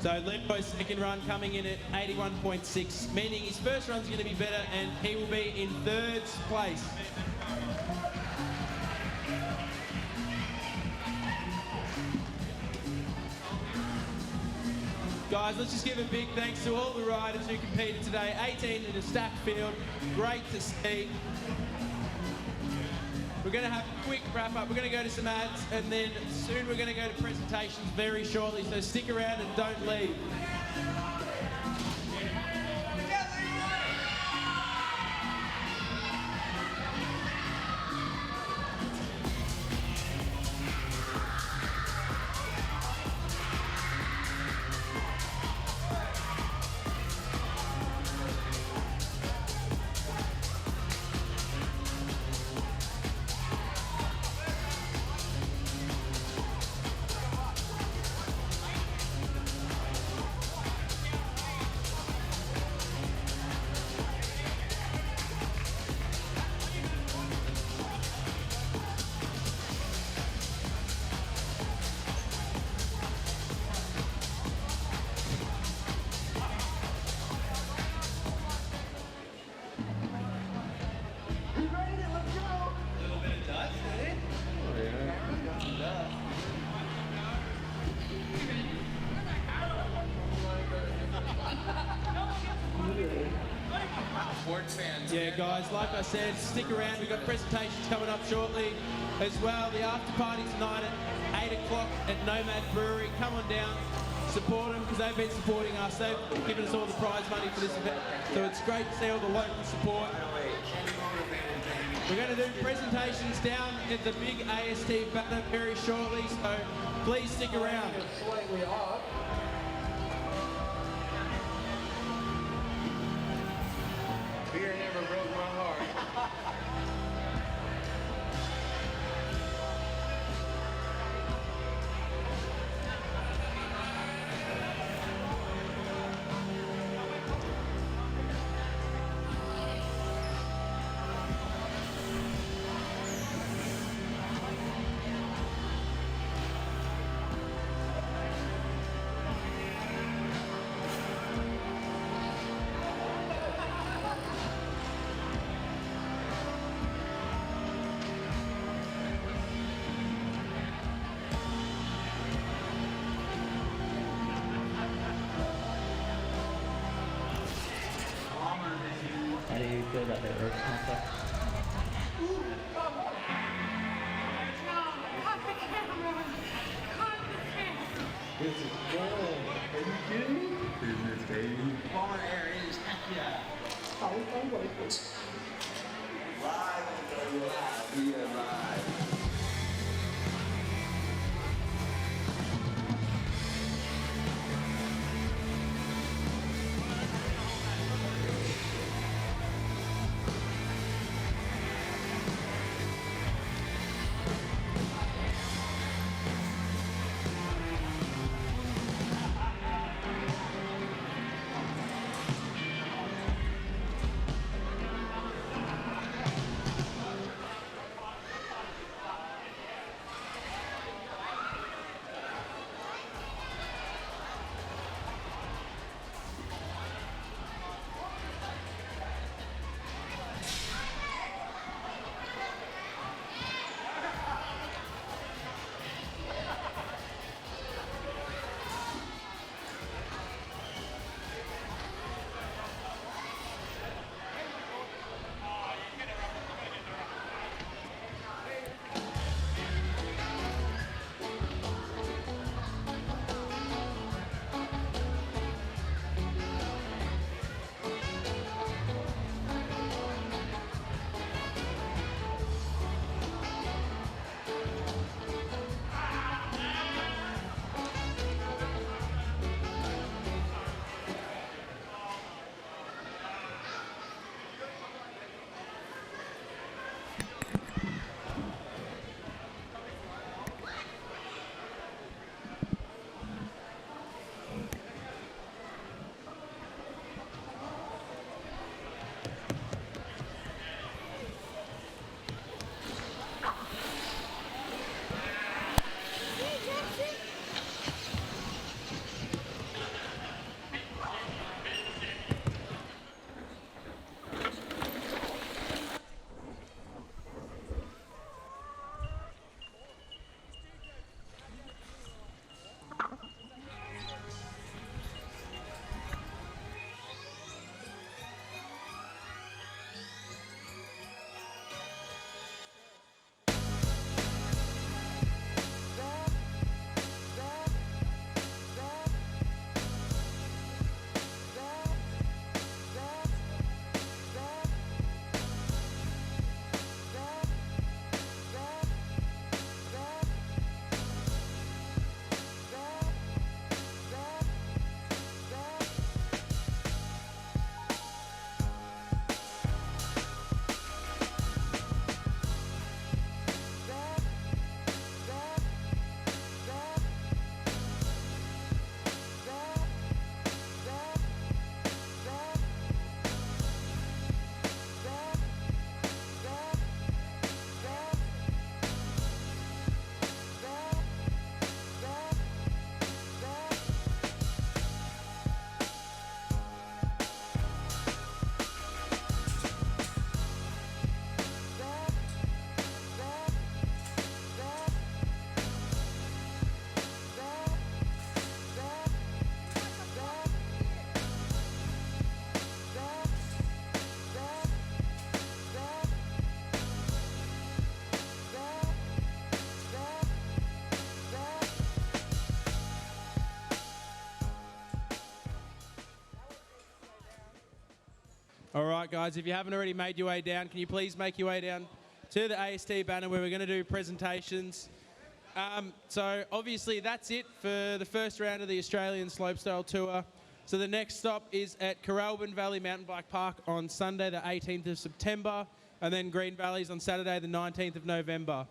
So Leroy's second run coming in at 81.6, meaning his first run's going to be better and he will be in third place. Guys, let's just give a big thanks to all the riders who competed today. 18 in a stacked field. Great to see. We're going to have a quick wrap up. We're going to go to some ads and then soon we're going to go to presentations very shortly. So stick around and don't leave. Yeah, guys, like I said, stick around. We've got presentations coming up shortly as well. The after party tonight at 8 o'clock at Nomad Brewery. Come on down, support them because they've been supporting us. They've given us all the prize money for this event. So it's great to see all the local support. We're going to do presentations down at the big AST banner very shortly, so please stick around. Beer never broke my heart. How do you feel about that rope concept? This is good. Are you kidding me? Business, baby. Former areas. Yeah. Oh, wait. Live. Yeah, live. All right, guys, if you haven't already made your way down, can you please make your way down to the AST banner where we're going to do presentations. So obviously that's it for the first round of the Australian Slopestyle Tour. So the next stop is at Coralbin Valley Mountain Bike Park on Sunday the 18th of September, and then Green Valleys on Saturday the 19th of November.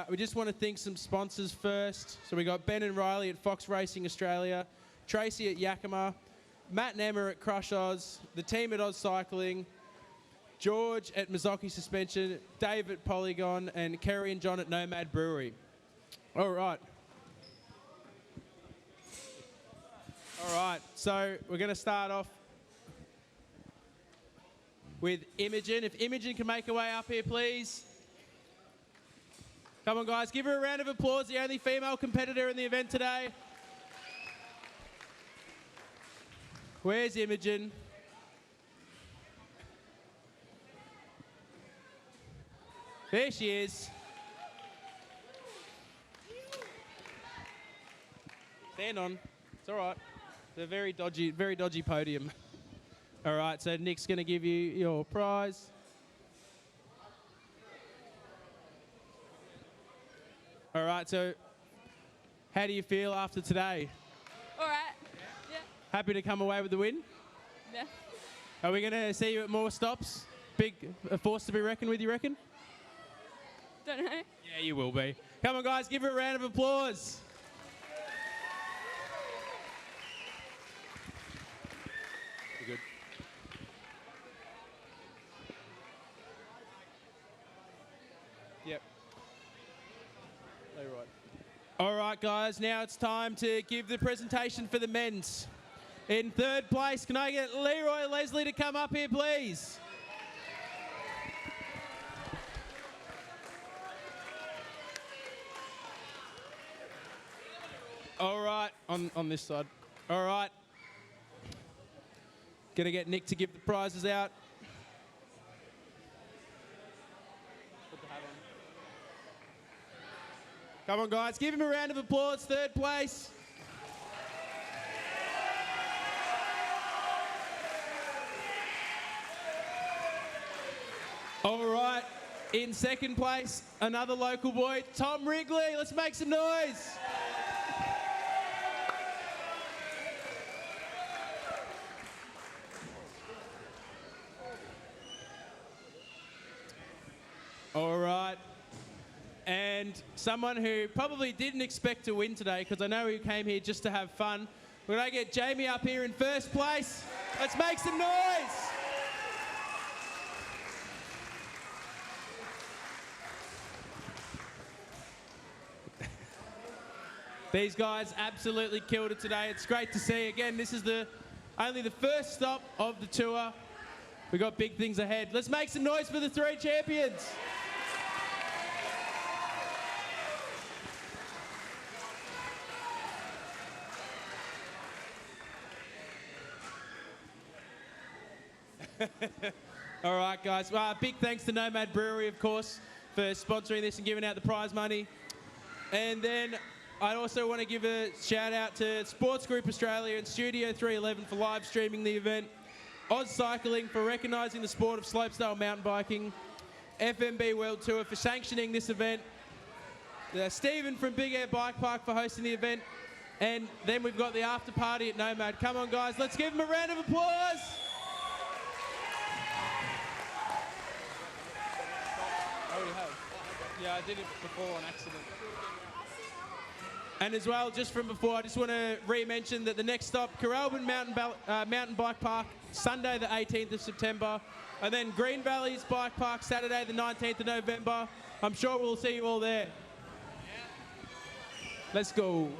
We just want to thank some sponsors first. So we got Ben and Riley at Fox Racing Australia, Tracy at Yakima, Matt and Emma at Crush Oz, the team at Oz Cycling, George at Mazzocchi Suspension, Dave at Polygon, and Kerry and John at Nomad Brewery. All right. All right, so we're going to start off with Imogen. If Imogen can make her way up here, please. Come on, guys, give her a round of applause, the only female competitor in the event today. Where's Imogen? There she is. Stand on. It's all right. It's a very dodgy podium. All right, so Nick's going to give you your prize. All right, so how do you feel after today? All right. Yeah. Happy to come away with the win? Yeah. Are we going to see you at more stops? A force to be reckoned with, you reckon? Don't know. Yeah, you will be. Come on, guys, give her a round of applause. You're good. Yep. All right. All right, guys, now it's time to give the presentation for the men's. In third place, can I get Leroy Leslie to come up here, please? All right, on this side. All right. Gonna get Nick to give the prizes out. Come on, guys, give him a round of applause. Third place. All right, in second place, another local boy, Tom Wrigley. Let's make some noise. All right. And someone who probably didn't expect to win today, because I know he came here just to have fun. We're going to get Jamie up here in first place. Let's make some noise. These guys absolutely killed it today. It's great to see. Again, this is only the first stop of the tour. We've got big things ahead. Let's make some noise for the three champions. All right, guys. Well, big thanks to Nomad Brewery, of course, for sponsoring this and giving out the prize money. And then I also want to give a shout out to Sports Group Australia and Studio 311 for live streaming the event, Oz Cycling for recognising the sport of slopestyle mountain biking, FMB World Tour for sanctioning this event, Stephen from Big Air Bike Park for hosting the event, and then we've got the after party at Nomad. Come on, guys, let's give them a round of applause. Oh, you have? Yeah, I did it before on accident. And as well, just from before, I just want to re-mention that the next stop, Coralbin Mountain Bike Park, Sunday the 18th of September, and then Green Valleys Bike Park, Saturday the 19th of November. I'm sure we'll see you all there. Let's go.